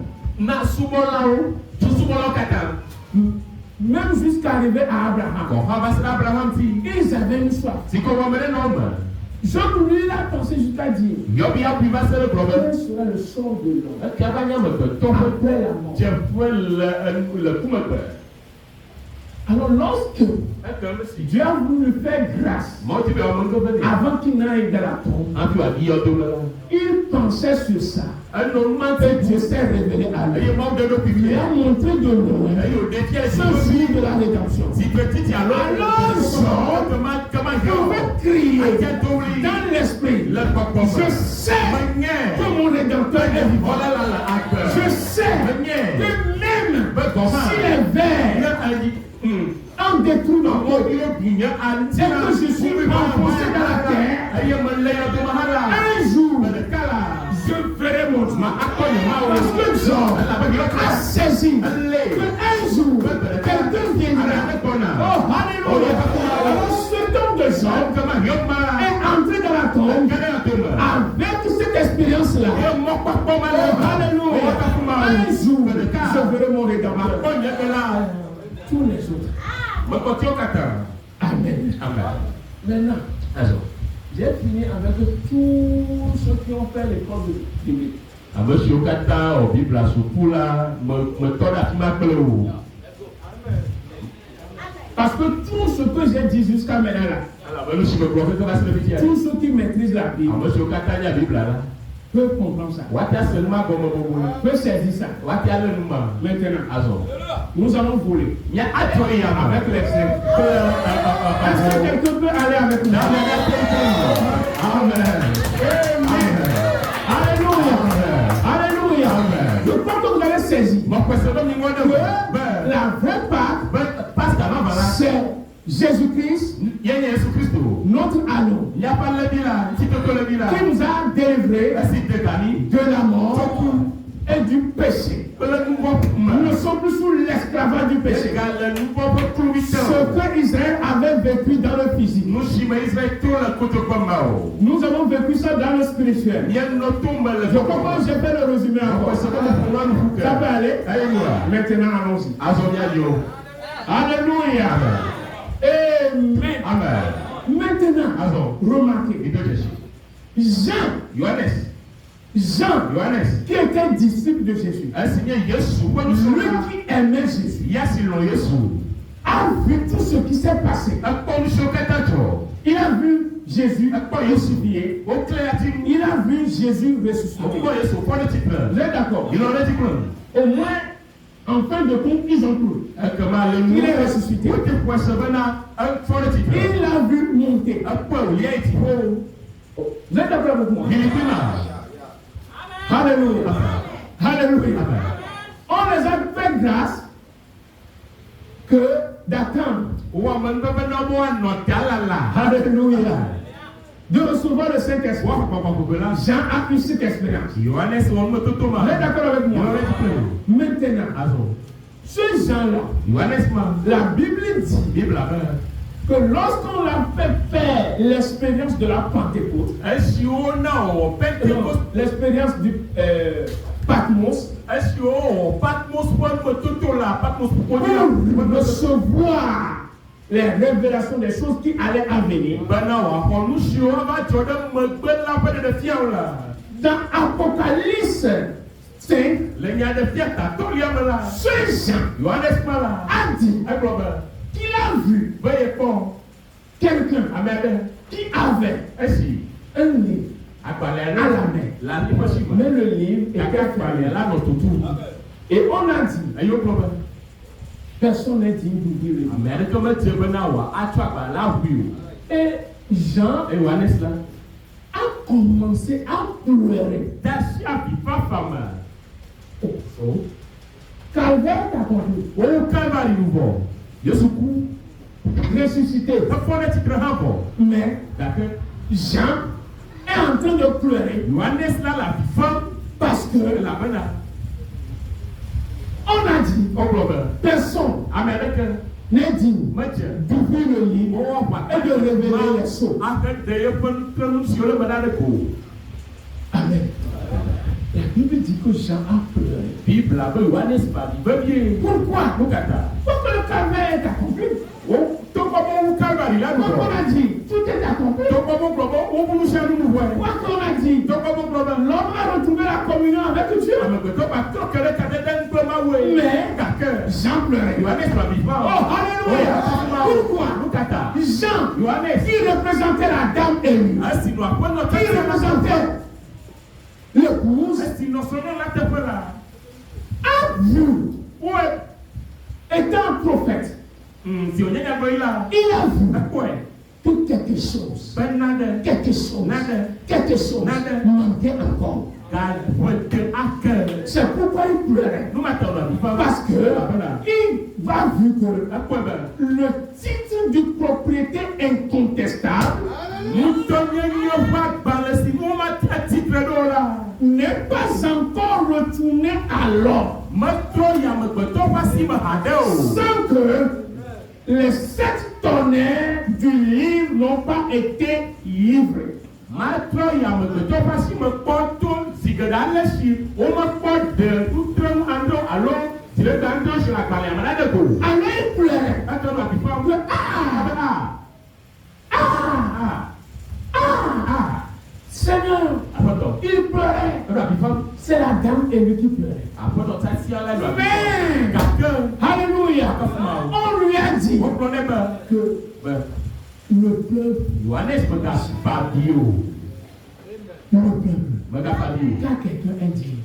même jusqu'à arriver à Abraham, ils avaient une soif. Job lui a pensé jusqu'à dire quel sera le sort de l'homme après la mort. Alors lorsque Dieu a voulu faire grâce avant qu'il n'aille dans la tombe, il pensait sur ça. Et Dieu s'est révélé à lui. Il a montré de loin ce jour de la rédemption. Alors je vais crier dans l'esprit. Je sais que mon rédempteur est vivant. Je sais que même s'il est vert, en détruisant mon Dieu, c'est que je suis enfoncé dans la terre. Un jour, je ferai mon Dieu. Parce que Job a saisi qu'un jour, quelqu'un viendra. Oh, alléluia. Alors, ce temps de Job est entré dans la tombe avec cette expérience-là. Oh, alléluia. Un jour, je ferai mon rédempteur. Tous les autres. Amen. Maintenant, j'ai fini avec tous ceux qui ont fait l'école de Bible. Parce que tout ce que j'ai dit jusqu'à maintenant là, tous ceux qui maîtrisent la Bible peuvent comprendre ça. Peuvent saisir ça. Maintenant, nous allons voler avec l'exemple. Est-ce que quelqu'un peut aller avec nous? Amen. Alléluia. Alléluia. Je crois que vous avez saisi que la vraie Pâque, c'est Jésus-Christ, notre agneau, qui nous a délivrés de la mort et du péché. Nous ne sommes plus sous l'esclavage du péché. Ce que Israël avait vécu dans le physique, nous avons vécu ça dans le spirituel. Je crois que j'ai fait le résumé encore. Ça peut aller? Maintenant, allons-y. Alléluia. Amen. Maintenant, remarquez. Jean, qui était disciple de Jésus, lui qui aimait Jésus, a vu tout ce qui s'est passé. Il a vu Jésus crucifié. Il a vu Jésus ressuscité. Vous êtes d'accord? Au moins, en fin de compte, ils ont cru. Il est ressuscité. Il l'a vu monter. Vous êtes d'accord avec moi? Alléluia. Alléluia. On les a fait grâce que d'attendre. Alléluia. De recevoir le Saint-Esprit. Jean a eu cette expérience. Vous êtes d'accord avec moi? Maintenant, ce Jean-là, la Bible dit que lorsqu'on l'a fait faire l'expérience de la Pentecôte, l'expérience du Patmos, pour recevoir les révélations des choses qui allaient à venir. Dans Apocalypse 5, ce Jean a dit qu'il a vu quelqu'un qui avait un livre à la main. Mais le livre était fermé. Et on a dit, personne n'est digne d'ouvrir le livre. Et Jean a commencé à pleurer. Calvaire est accompli. Ressuscité. Mais Jean est en train de pleurer parce que on a dit personne n'est digne d'ouvrir le livre et de révéler les choses. Amen. La Bible dit que Jean a pleuré. Pourquoi? Parce que le calvaire est accompli. Comme on a dit, tout est accompli. Quoi qu'on a dit, l'homme a retrouvé la communion avec Dieu. Mais Jean pleurait. Oh, alléluia. Pourquoi? Jean, qui représentait la dame élue, qui représentait l'épouse, a vu, étant un prophète, il a vu que quelque chose manquait encore. C'est pourquoi il pleurait. Parce que il va vu que le titre de propriété incontestable n'est pas encore retourné à l'homme. Sans que les 7 tonnerres du livre n'ont pas été livrés. Alors il pleurait. Seigneur, il pleurait. C'est la dame élue qui pleurait. Mais, alléluia, on lui a dit que le peuple car quelqu'un a dit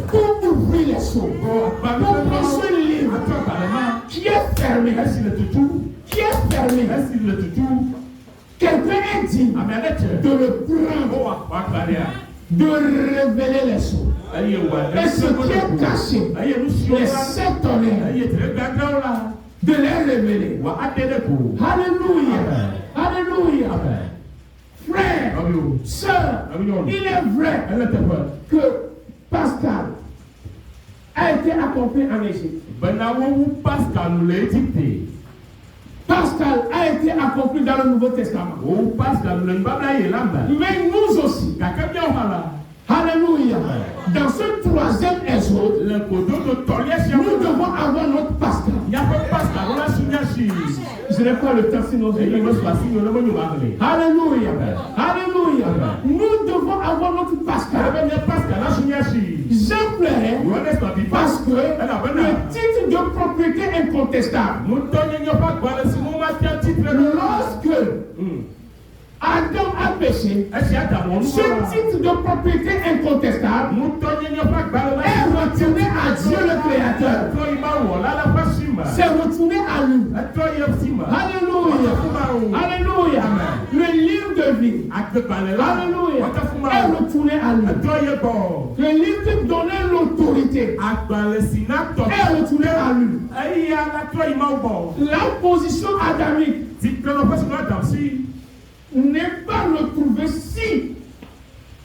pour ouvrir les seaux, pour prendre ce livre qui est fermé, quelqu'un a dit de le prendre, de révéler les seaux. Et ce qui est caché, les 7 tonnerres, de les révéler. Alléluia. Alléluia. Frère, sœur, il est vrai que Pascal a été accompli en Égypte. Pascal a été accompli dans le Nouveau Testament. Mais nous aussi, alléluia, dans ce 3e exode, nous devons avoir notre Pascal. Je n'ai pas le temps sinon je vais. Alléluia. Alléluia. Nous devons avoir notre Pascal. Jean pleurait parce que le titre de propriété incontestable, lorsque Adam a péché, ce titre de propriété incontestable est retourné à Dieu le Créateur. C'est retourné à lui. Alléluia. Alléluia. Le livre de vie, alléluia, est retourné à lui. Le livre qui donnait l'autorité est retourné à lui. La position adamique n'est pas retrouvée si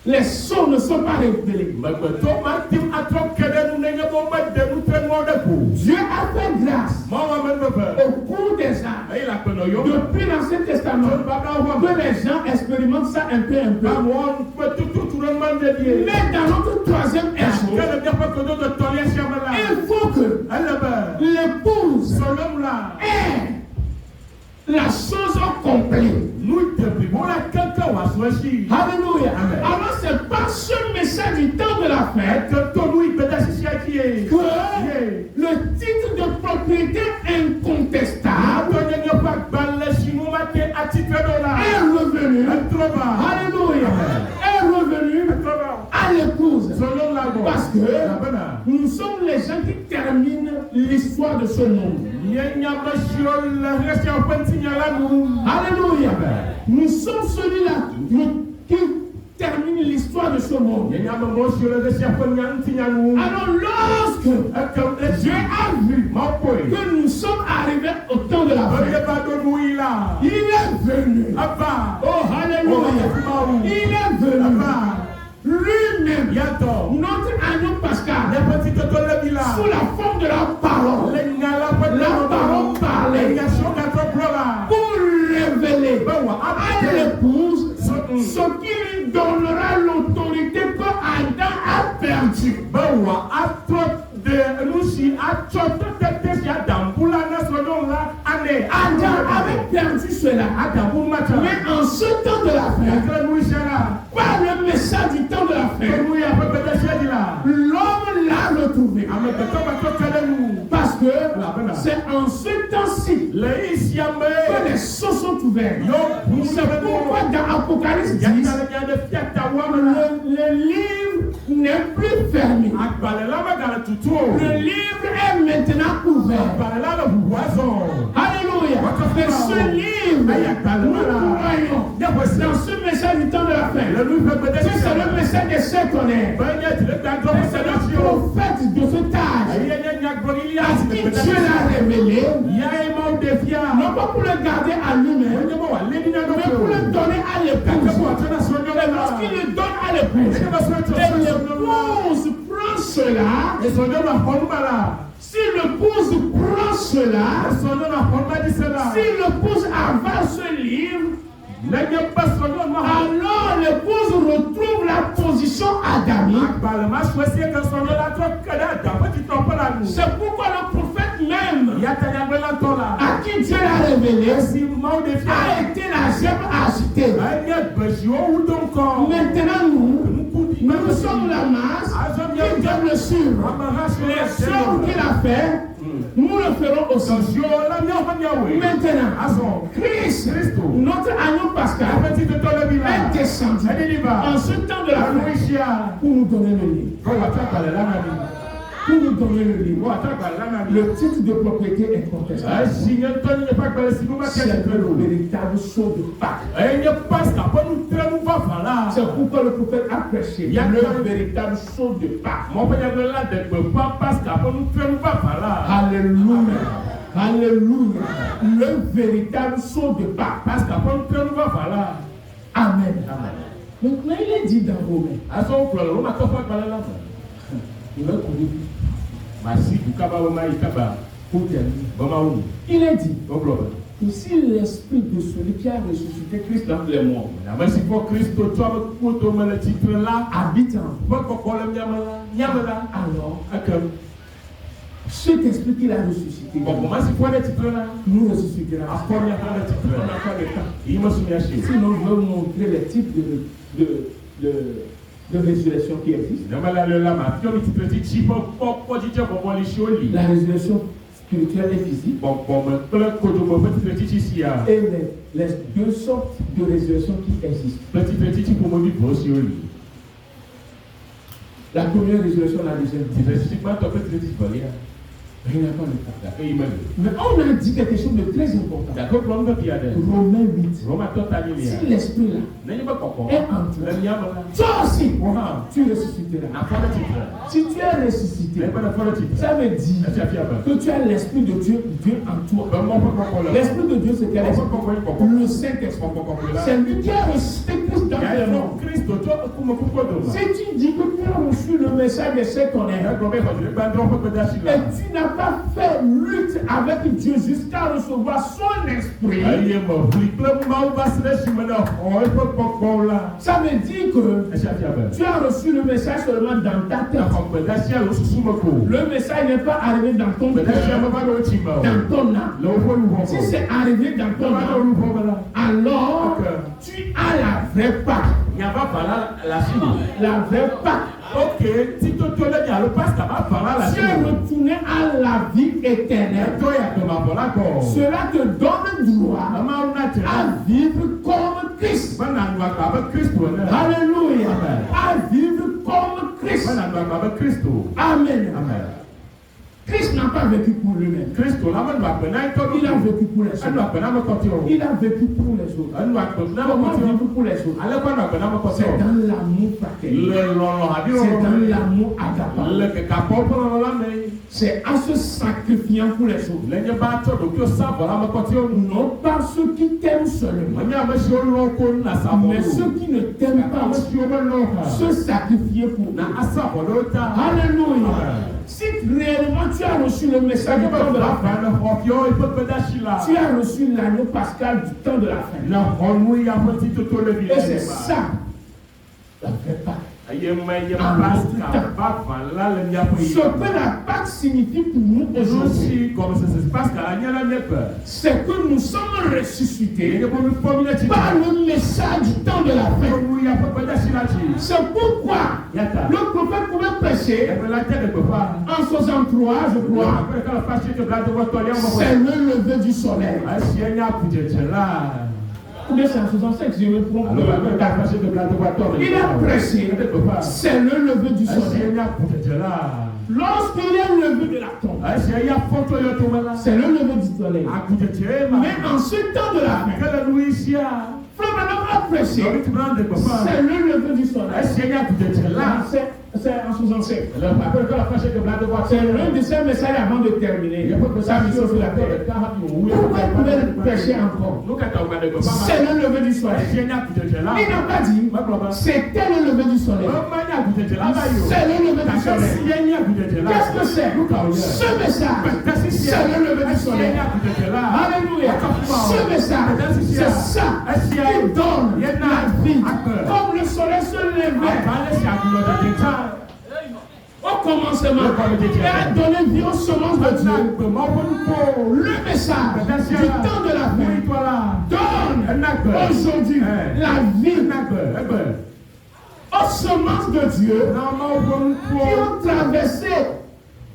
les sceaux ne sont pas révélés. Dieu a fait grâce au cours des âges, depuis l'Ancien Testament, que les gens expérimentent ça un peu. Mais dans notre 3e exode, il faut que l'épouse ait la chose complète. Alléluia. Alors c'est par ce message du temps de la fête que le titre de propriété incontestable est revenu. Alléluia. Est revenu à l'épouse. Parce que nous sommes les gens qui terminent l'histoire de ce monde. Alléluia. Nous sommes celui-là qui termine l'histoire de ce monde. Alors lorsque Dieu a vu que nous sommes arrivés au temps de la fin, il est venu. Oh, alléluia. Il est venu. Lui-même, notre agneau pascal, sous la forme de la parole parlait pour révéler à l'épouse ce qui lui donnera l'autorité que Adam a perdu. Adam avait perdu cela. Mais en ce temps de la fin, par le message du temps de la fin, l'homme l'a retrouvé. Parce que c'est en ce temps-ci que les cieux sont ouverts. C'est pourquoi dans Apocalypse 10, le livre n'est plus fermé. Le livre est maintenant ouvert. Alléluia. Et ce livre, nous croyons dans ce message du temps de la fin. C'est le message des sept tonnerres. C'est le prophète de ce âge à qui Dieu l'a révélé. Non pas pour le garder à lui-même, mais pour le donner à l'épouse. Et lorsqu'il le donne à l'épouse, et l'épouse prend cela. Si l'épouse prend cela, si l'épouse avale ce livre, alors l'épouse retrouve la position adamique. C'est pourquoi le prophète même, à qui Dieu l'a révélé, a été la germe agitée. Maintenant nous sommes la masse qui donne le suivre. Les œuvres qu'il a fait, nous le ferons aussi. Maintenant, Christ, notre agneau pascal, est descendu en ce temps de la fin pour nous donner le livre. Pour nous donner le livre. Le titre de propriété est contestable. C'est le véritable sceau de Pâques. C'est pourquoi le prophète a prêché le véritable sceau de Pâques. Alléluia. Alléluia. Le véritable sceau de Pâques. Amen. Maintenant, il est dit dans Romains. Il est dit que si l'esprit de celui qui a ressuscité Christ dans les morts habite en vous, alors cet esprit qu'il a ressuscité nous ressuscitera. On n'a pas le temps. Sinon, je vais vous montrer les types de résurrection qui existent. La résurrection spirituelle et physique. Et les deux sortes de résurrection qui existent. La première résurrection, la deuxième. Il n'a pas le temps. Mais on a dit quelque chose de très important. Romains 8. Si l'esprit là est en toi, toi aussi, tu ressusciteras. Si tu es ressuscité, ça veut dire que tu as l'esprit de Dieu en toi. L'esprit de Dieu, c'est quel esprit? Le Saint-Esprit. C'est lui qui a ressuscité Christ dans le monde. Si tu dis que tu as reçu le message de cet honneur, et tu n'as pas fait lutte avec Dieu jusqu'à recevoir son esprit, ça veut dire que tu as reçu le message seulement dans ta tête. Le message n'est pas arrivé dans ton cœur, dans ton âme. Si c'est arrivé dans ton âme, alors tu as la vraie Pâque. La vraie Pâque. Ok, si tu es retourné à la vie éternelle, cela te donne droit à vivre Alléluia. À vivre comme Christ. Amen. Christ n'a pas vécu pour lui-même. Il a vécu pour les autres. Il a vécu pour les autres. Comment vivre pour les autres? C'est dans l'amour fraternel. C'est dans l'amour agapé. C'est en se sacrifiant pour les autres. Non pas ceux qui t'aiment seulement, mais ceux qui ne t'aiment pas se sacrifier pour eux. Alléluia. Si réellement tu as reçu le message du temps de la fin, tu as reçu l'agneau pascal du temps de la fin. Et c'est ça la vraie Pâque. Ce que la Pâque signifie pour nous aujourd'hui, c'est que nous sommes ressuscités par le message du temps de la fin. C'est pourquoi le prophète pouvait prêcher en 63, je crois, c'est le lever du soleil. Ou bien c'est en 65, je me trompe. Il a prêché, c'est le lever du soleil. Lorsqu'il est levé de la tombe, c'est le lever du soleil. Mais en ce temps de la fin, Frère Branham a prêché, c'est le lever du soleil. C'est en 65. C'est l'un de ces messages avant de terminer. Sa mission sur la terre. Pourquoi il pouvait prêcher encore? C'est le lever du soleil. Il n'a pas dit c'était le lever du soleil. C'est le lever du soleil. Qu'est-ce que c'est? Ce message, c'est le lever du soleil. Alléluia. Ce message, c'est ça qui donne la vie. Comme le soleil se levait au commencement, il a donné vie aux semences de Dieu. Le message du temps de la fin donne aujourd'hui la vie aux semences de Dieu qui ont traversé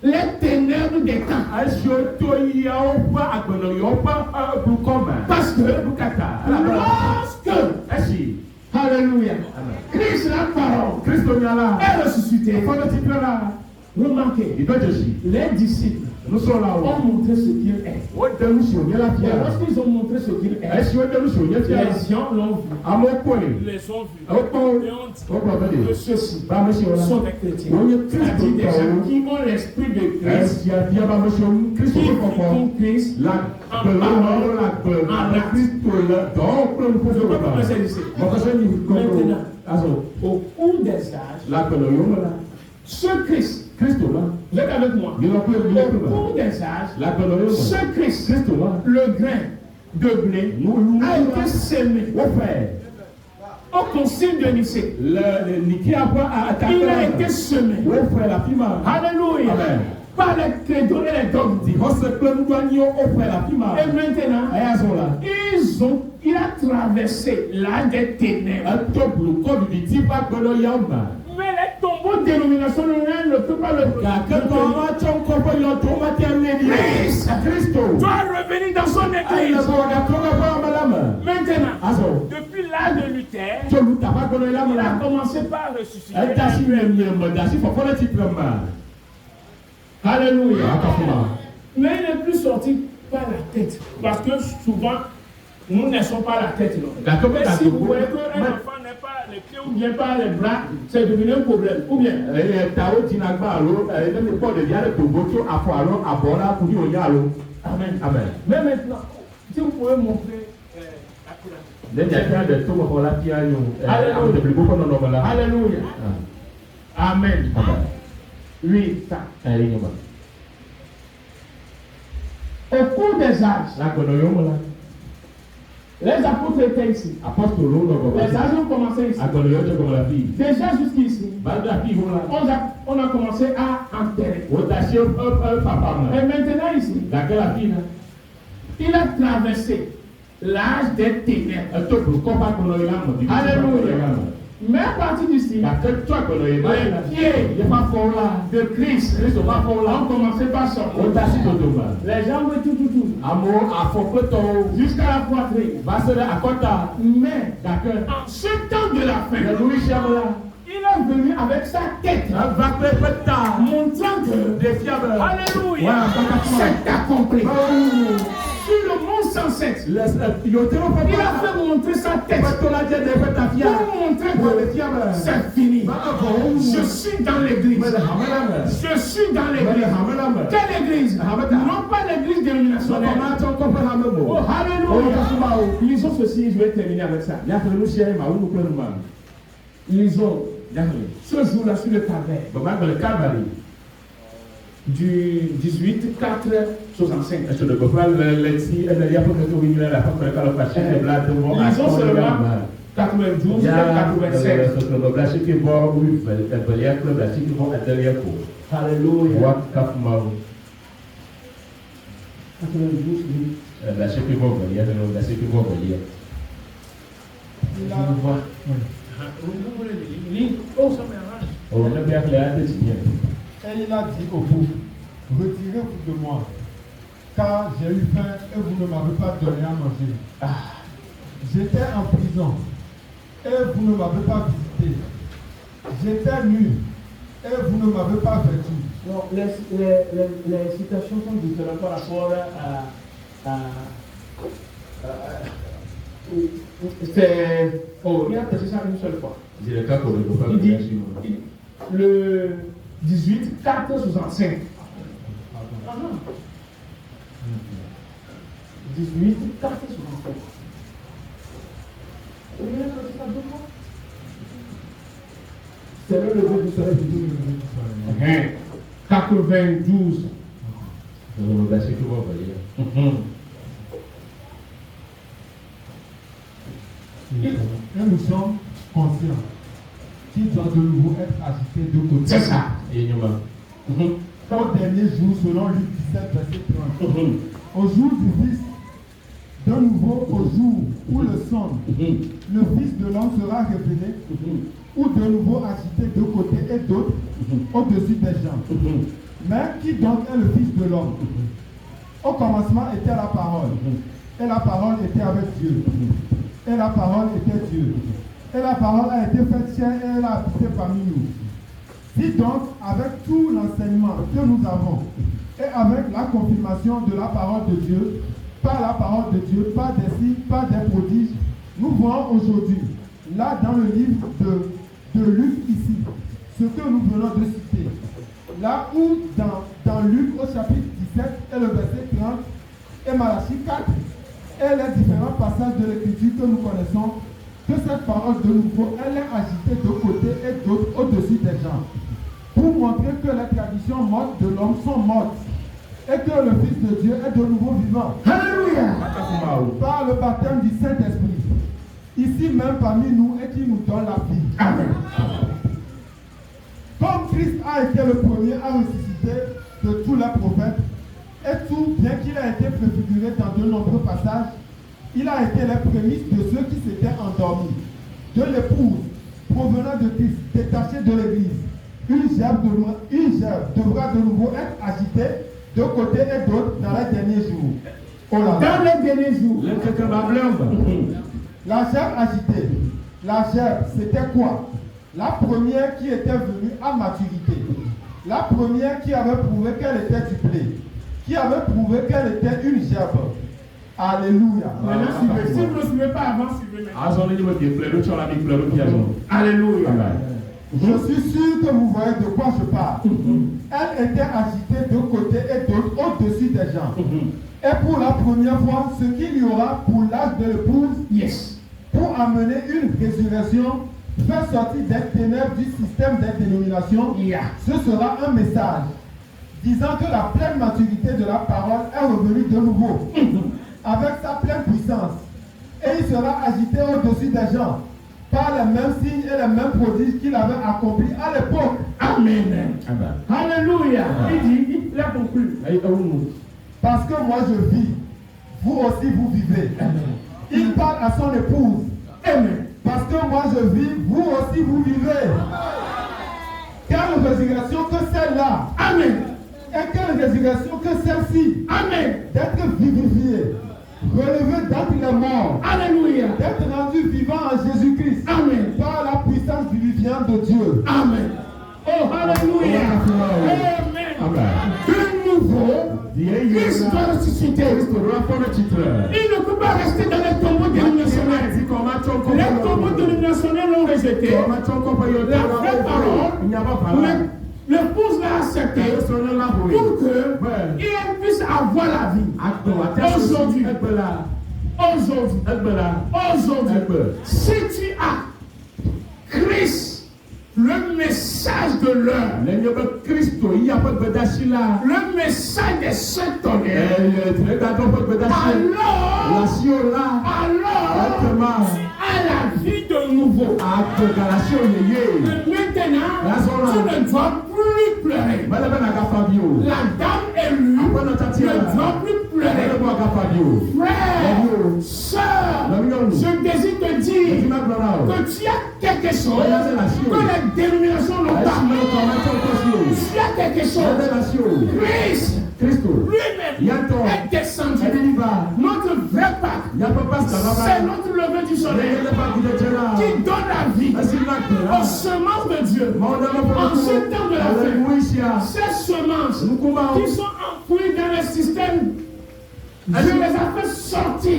les ténèbres des temps. Parce que lorsque alléluia, Christ la parole est ressuscité. Remarquez, les disciples ont montré ce qu'il est. Et lorsqu'ils ont montré ce qu'il est, les gens l'ont vu. Les ont vus. Et ont dit que ceux-ci sont des chrétiens. C'est-à-dire des gens qui ont l'esprit de Christ, qui font Christ en parole, en acte. Maintenant, au cours des âges, ce Christ, vous êtes avec moi, au cours des âges, ce Christ, le grain de blé, a été semé au concile de Nicée. Il a été semé. Alléluia. Par les credos et les dogmes. Et maintenant, il a traversé l'âge des ténèbres. Mais les tombeaux de dénomination ne peut pas le Christ doit revenir dans son église. Maintenant, depuis l'âge de Luther, il a commencé par ressusciter. Alléluia. Mais il n'est plus sorti par la tête. Parce que souvent, nous ne sommes pas la tête. Mais si vous voyez qu'un enfant n'est pas les pieds ou bien pas les bras, c'est devenu un problème. Ou bien. Amen. Amen. Mais maintenant, si vous pouvez montrer la couleur. Alléluia. Amen. Oui, ça. Au cours des âges, les apôtres étaient ici. Les âges ont commencé ici. Déjà jusqu'ici, on a commencé à enterrer. Et maintenant ici, il a traversé l'âge des ténèbres. Alléluia. Mais à partir d'ici, les pieds de Christ ont commencé par sortir. Les jambes, tout. Jusqu'à la poitrine. Mais, en ce temps de la fin, il est venu avec sa tête, montrant que, alléluia, c'est accompli. Sur le mont 107, il a fait montrer sa tête pour montrer que c'est fini. Je suis dans l'église. Je suis dans l'église. Quelle église? Non pas l'église dénominationnelle. Oh, alléluia. Ils ont ceci, je vais terminer avec ça. Ils ont ce jour-là sur le Calvaire du 18 4 65. Ils ont seulement 92 et 87. Alléluia. 92. Et il a dit au bout, retirez-vous de moi, car j'ai eu faim et vous ne m'avez pas donné à manger. J'étais en prison et vous ne m'avez pas visité. J'étais nu et vous ne m'avez pas vêtu. Non, les citations sont différentes par rapport à il a précisé ça une seule fois. Il dit le 18 4 65. 18 4 65. C'est le lever du soleil du 92. Et nous sommes conscients qu'il doit de nouveau être agité de côté. C'est ça. Au dernier jour, selon Luc 17, verset 30. Au jour du Fils, de nouveau au jour où le son, le Fils de l'homme sera révélé, ou de nouveau agité de côté et d'autre au-dessus des gens. Mais qui donc est le Fils de l'homme? Au commencement était la parole, et la parole était avec Dieu, et la parole était Dieu, et la parole a été faite chair et elle a habité parmi nous. Si donc, avec tout l'enseignement que nous avons, et avec la confirmation de la parole de Dieu, par la parole de Dieu, par des signes, par des prodiges, nous voyons aujourd'hui, là dans le livre de Luc ici, ce que nous venons de citer. Là où dans Luc au chapitre 17 et le verset 30 et Malachie 4 et les différents passages de l'écriture que nous connaissons, que cette parole de nouveau, elle est agitée de côté et d'autre au-dessus des gens, pour montrer que les traditions mortes de l'homme sont mortes et que le Fils de Dieu est de nouveau vivant. Alléluia! Par le baptême du Saint-Esprit, ici même parmi nous, et qui nous donne la vie. Amen. Comme Christ a été le premier à ressusciter de tous les prophètes, et tout, bien qu'il ait été préfiguré dans de nombreux passages, il a été les prémices de ceux qui s'étaient endormis, de l'épouse provenant de Christ, détachée de l'Église. Une gerbe devra de nouveau être agitée de côté et d'autre dans les derniers jours. Oh là là. Dans les derniers jours, la gerbe agitée, la gerbe, c'était quoi? La première qui était venue à maturité, la première qui avait prouvé qu'elle était du blé, qui avait prouvé qu'elle était une gerbe. Alléluia. Maintenant, si vous ne suivez pas avant, suivez maintenant. Alléluia. Je suis sûr que vous voyez de quoi je parle. Elle était agitée de côté et d'autre au-dessus des gens. Et pour la première fois, ce qu'il y aura pour l'âge de l'épouse, pour amener une résurrection, faire sortir des ténèbres du système des dénominations, ce sera un message disant que la pleine maturité de la parole est revenue de nouveau, avec sa pleine puissance. Et il sera agité au-dessus des gens, par les mêmes signes et les mêmes prodiges qu'il avait accomplis à l'époque. Amen. Alléluia. Il dit, il a conclu. Parce que moi je vis, vous aussi vous vivez. Il parle à son épouse. Amen. Parce que moi je vis, vous aussi vous vivez. Quelle résurrection que celle-là. Amen. Et quelle résurrection que celle-ci. Amen. D'être vivifié, relevé d'être les morts. Alléluia. D'être rendu vivant en Jésus-Christ. Amen. Par la puissance vivifiante de Dieu. Amen. Oh, alléluia. Amen. De nouveau, Christ doit ressusciter. Il ne peut pas rester dans les tombeaux dénominationnels. Les tombeaux dénominationnels l'ont rejeté. La vraie parole, l'épouse l'a accepté pour qu'il puisse avoir la vie. Aujourd'hui, si tu as Christ, le message de l'heure, le message des sept tonnerres, alors tu as la vie de nouveau. Maintenant, tu ne dois plus pleurer. La dame élue ne doit plus pleurer. Frère, soeur, je désire te dire que tu as quelque chose que les dénominations n'ont pas. Tu as quelque chose. Christ lui-même est descendu. Notre vrai Pâques, c'est notre lever du soleil qui donne la vie aux semences de Dieu. En ce temps de la fin, ces semences qui sont enfouies dans le système, je les ai fait sortir.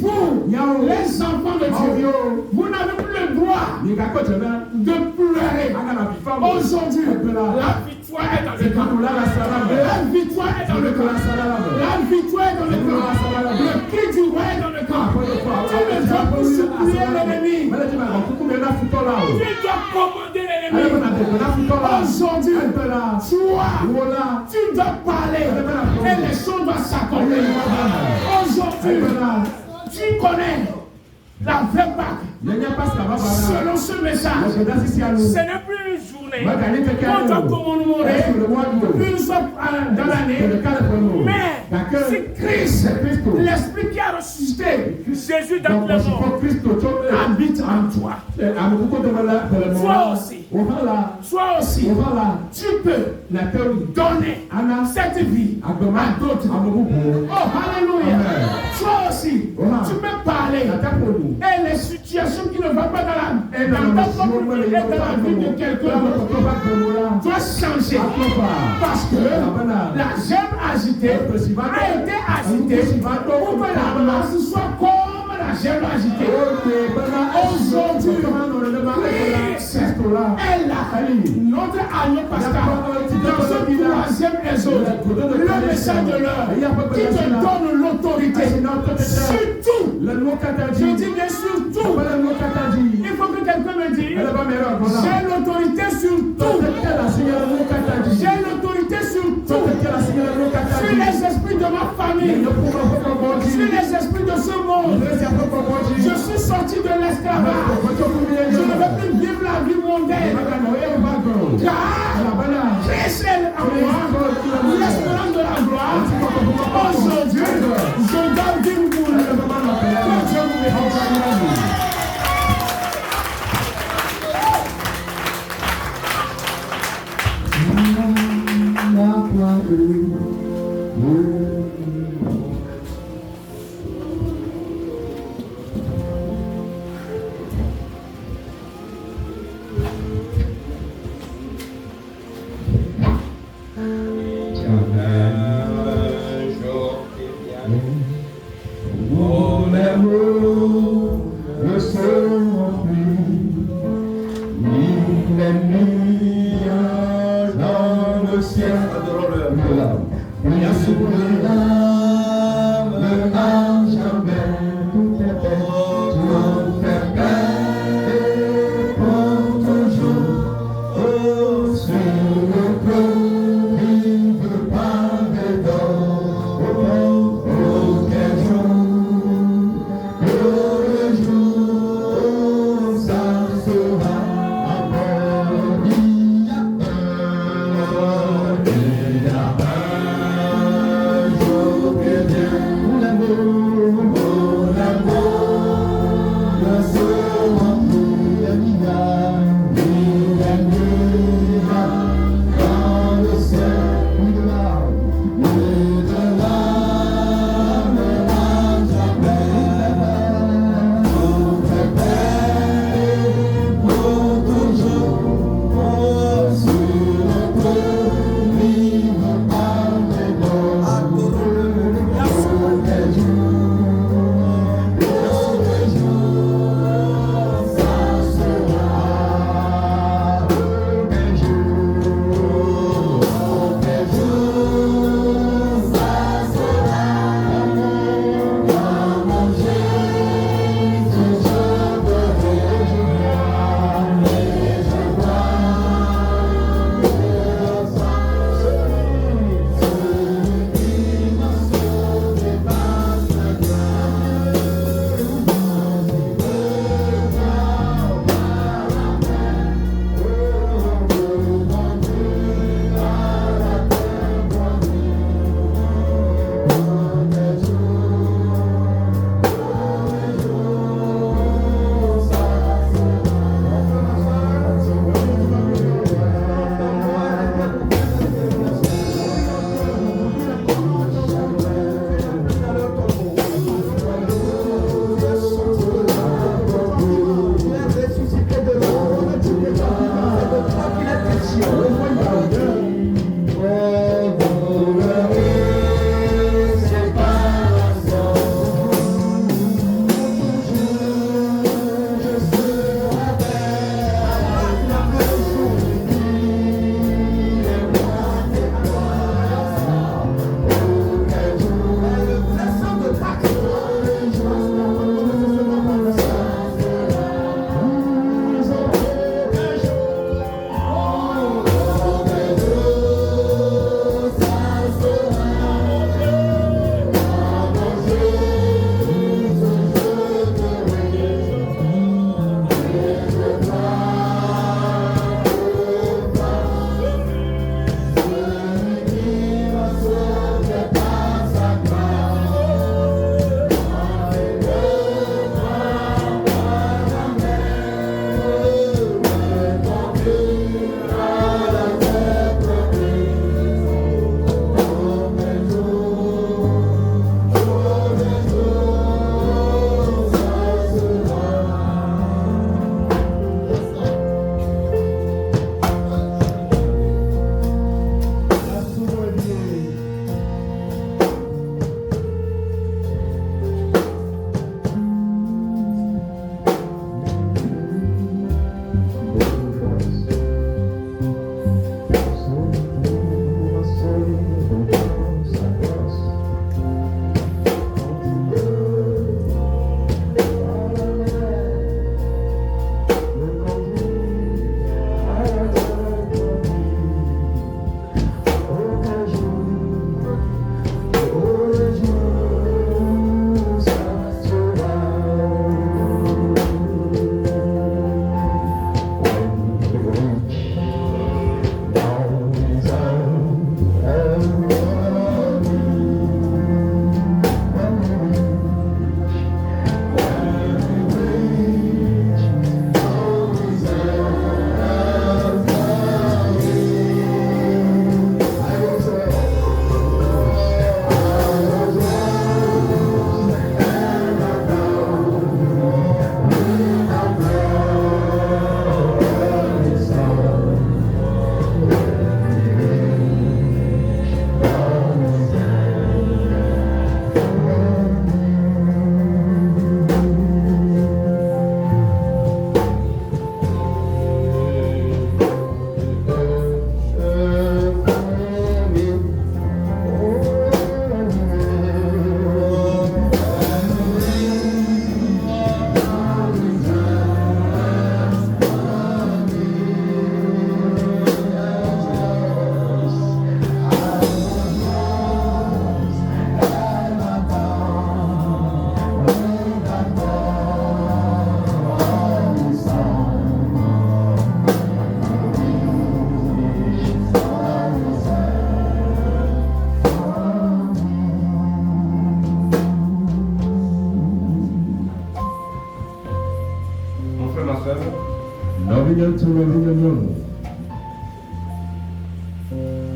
Vous, les enfants de Dieu, vous n'avez plus le droit de pleurer. Aujourd'hui, la victoire est dans le camp. La victoire est dans le camp. La victoire est dans le camp. Le cri du roi est dans le camp. Tu ne dois plus supplier l'ennemi. Tu dois commander l'ennemi. Aujourd'hui, tu dois parler. Et les choses doivent s'accomplir. Aujourd'hui, tu connais la vraie Pâques. Selon ce message, ce n'est plus une journée. On doit commémorer une fois dans l'année. Mais si Christ, l'Esprit qui a ressuscité Jésus dans le monde, habite en toi. Toi aussi, tu peux donner cette vie à d'autres. Oh, alléluia. Toi aussi, tu peux parler. Et les situations qui ne vont pas dans la vie de quelqu'un d'autre doivent changer. Parce que la gemme agitée a été agitée pour que la masse soit comme la gemme agitée. Aujourd'hui, Christ est là. Notre agneau pascal dans ce troisième exode, le message de l'heure qui te donne l'autorité sur tout. Je dis bien sur tout. Il faut que quelqu'un me dise, j'ai l'autorité sur tout. J'ai l'autorité sur tout. Sur les esprits de ma famille, sur les esprits de ce monde. Je suis sorti de l'esclavage. Je ne veux plus vivre la vie mondaine. Car Christ est en moi, l'espérance de la gloire. Aujourd'hui, je dois vivre pour lui. Que Dieu vous bénisse.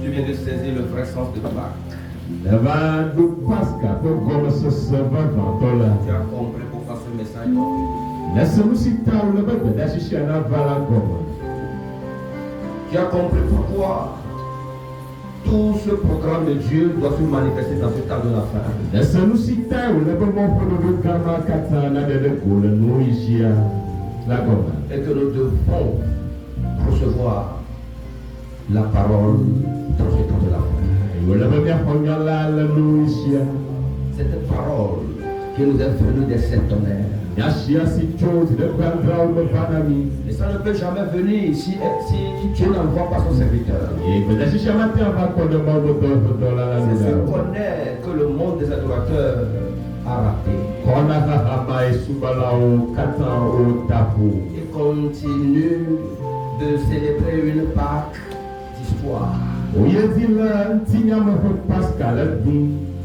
Tu viens de saisir le vrai sens de Pâques. Tu as compris pourquoi ce message est Tu as compris pourquoi tout ce programme de Dieu doit se manifester dans ce temps de la fin. Et que nous devons recevoir la parole dans ce temps de la fin. Cette parole qui nous est venue des sept tonnerres. Et ça ne peut jamais venir si Dieu n'envoie pas son serviteur. C'est ce qu'on est que le monde des adorateurs a raté. Et continue de célébrer une Pâque d'histoire.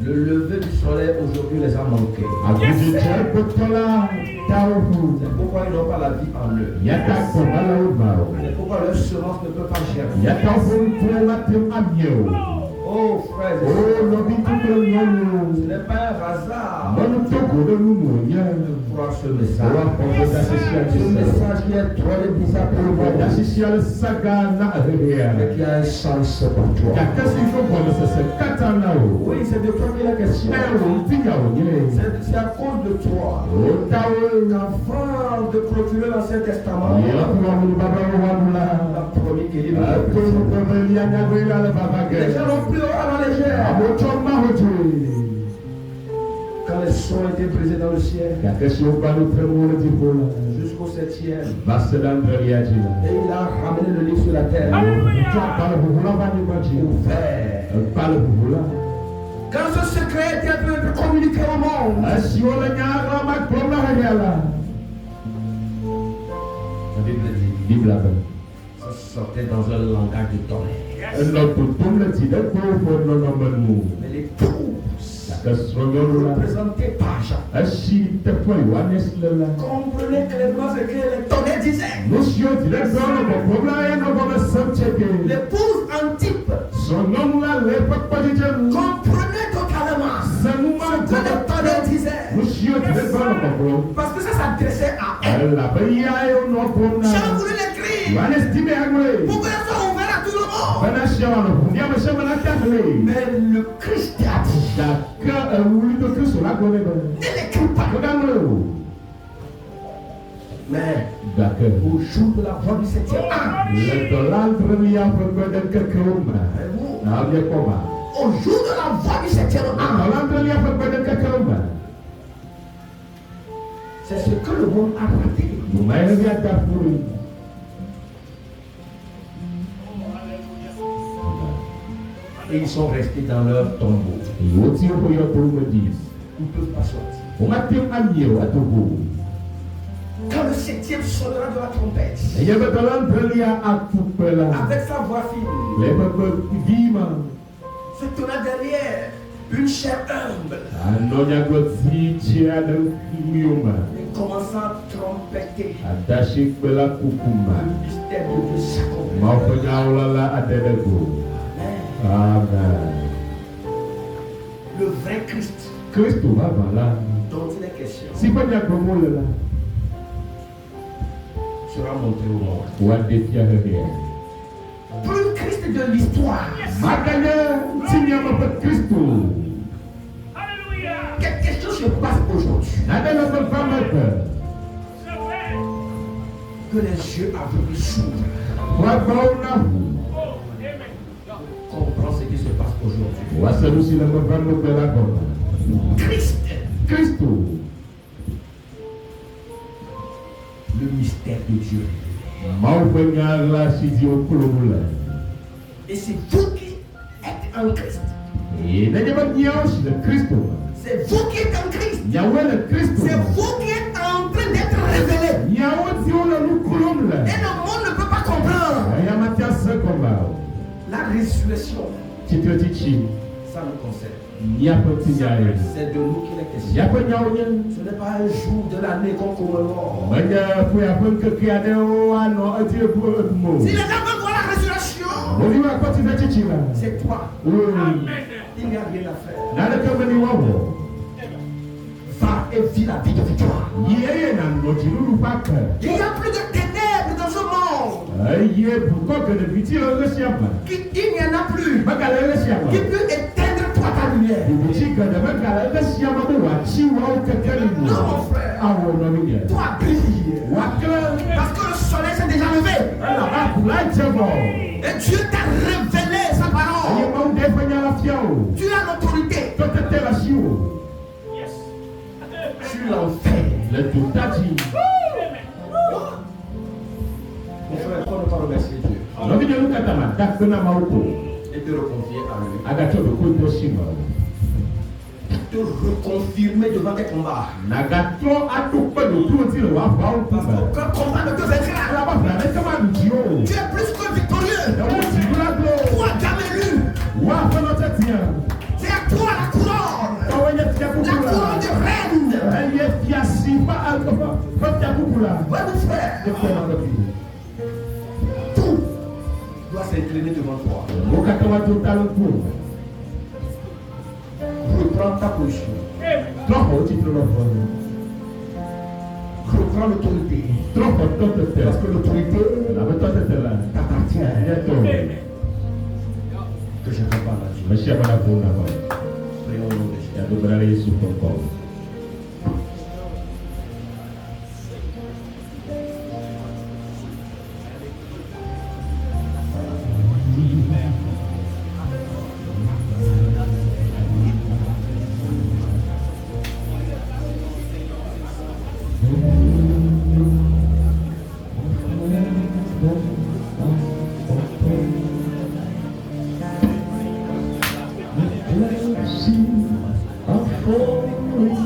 Le lever du soleil aujourd'hui les a manqués. C'est pourquoi ils n'ont pas la vie en eux. C'est pourquoi leur semence ne peut pas germer. Oh frère, ce n'est pas un hasard de croire ce message. Ce message qui est trop bizarre pour moi, mais qui a un sens pour toi. Oui, c'est de toi qu'il est question. C'est à cause de toi qu'avant de clôturer l'Ancien Testament, la première qui livre les gens l'ont pris à la légère. Quand les sons étaient brisés dans le ciel, jusqu'au 7e, et il a ramené le livre sur la terre. Ouvert. Quand ce secret était communiqué au monde, la Bible dit, ça sortait dans un langage de tonnerre. Mais les tous représentés par Jean comprenaient clairement ce que les tonnerres disaient. L'épouse Antipe comprenait totalement ce que les tonnerres disaient. Parce que ça s'adressait à elle. Jean voulait l'écrire pour que ça soit ouvert à tout le monde. Mais le Christ a dit, ne l'écris pas. Mais au jour de la voix du 7e ange, au jour de la voix du 7e ange, c'est ce que le monde a raté. Et ils sont restés dans leur tombeau. Ils ne peuvent pas sortir. Quand le 7e sonnera de la trompette, avec sa voix fine, se tenant derrière une chair humble, et commençant à trompeter, le mystère de Dieu s'accomplit. Amen. Le vrai Christ dont il est question sera montré au monde. Plus Christ de l'histoire, quelque chose se passe aujourd'hui que les yeux aveugles s'ouvrent. Comprends ce qui se passe aujourd'hui. Christ, le mystère de Dieu. Et c'est vous qui êtes en Christ. C'est vous qui êtes en Christ. C'est vous qui êtes en train d'être révélé. Et le monde ne peut pas comprendre. La résurrection, ça Ça nous concerne. C'est de nous qu'il est question. Ce n'est pas un jour de l'année qu'on commémore. Si les gens veulent voir la résurrection, c'est toi. Il n'y a rien à faire. Va et vis la vie de victoire. Il n'y a plus de ténèbres dans ce monde. Il n'y en a plus. Qui peut éteindre toi ta lumière. Non mon frère. Toi brille. Parce que le soleil s'est déjà levé. Et Dieu t'a révélé sa parole. Tu as l'autorité. Tu l'enfer. Mon frère, faut ne pas remercier Dieu. Et te reconfier à lui. Te reconfirmer devant tes combats. Parce qu'aucun combat ne te vaincra. Tu es plus que victorieux. Toi, Gamelu. C'est à toi la couronne. La couronne de reine. Ouais, mon frère. Tout doit s'incliner devant toi. Reprends ta position. Reprends l'autorité. Parce que l'autorité t'appartient. Que je ne peux pas la dire. Prions au nom de Jésus. Blessing of falling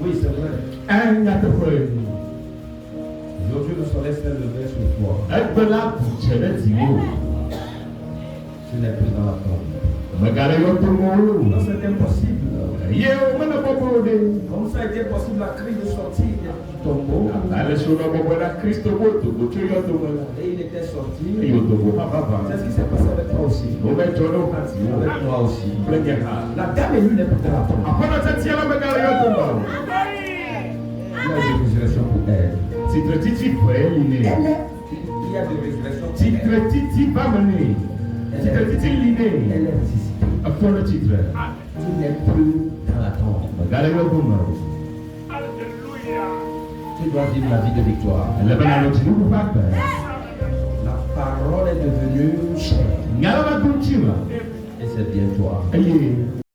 Oui, c'est vrai. Aujourd'hui, nous sommes restés levés sur toi. Tu n'es plus dans la tombe. Non, c'est impossible. Comme ça a été possible, la crise de sortir du tombeau. Et il était sorti. C'est ce qui s'est passé avec toi aussi. Avec toi aussi. La dame est venue n'est plus dans la tombe. Il y a des résurrections pour elle. Il y a des résurrections pour elle. Elle est ressuscitée. Tu n'es plus dans la tombe. Tu dois vivre la vie de victoire. La parole est devenue chair. Et c'est bien toi.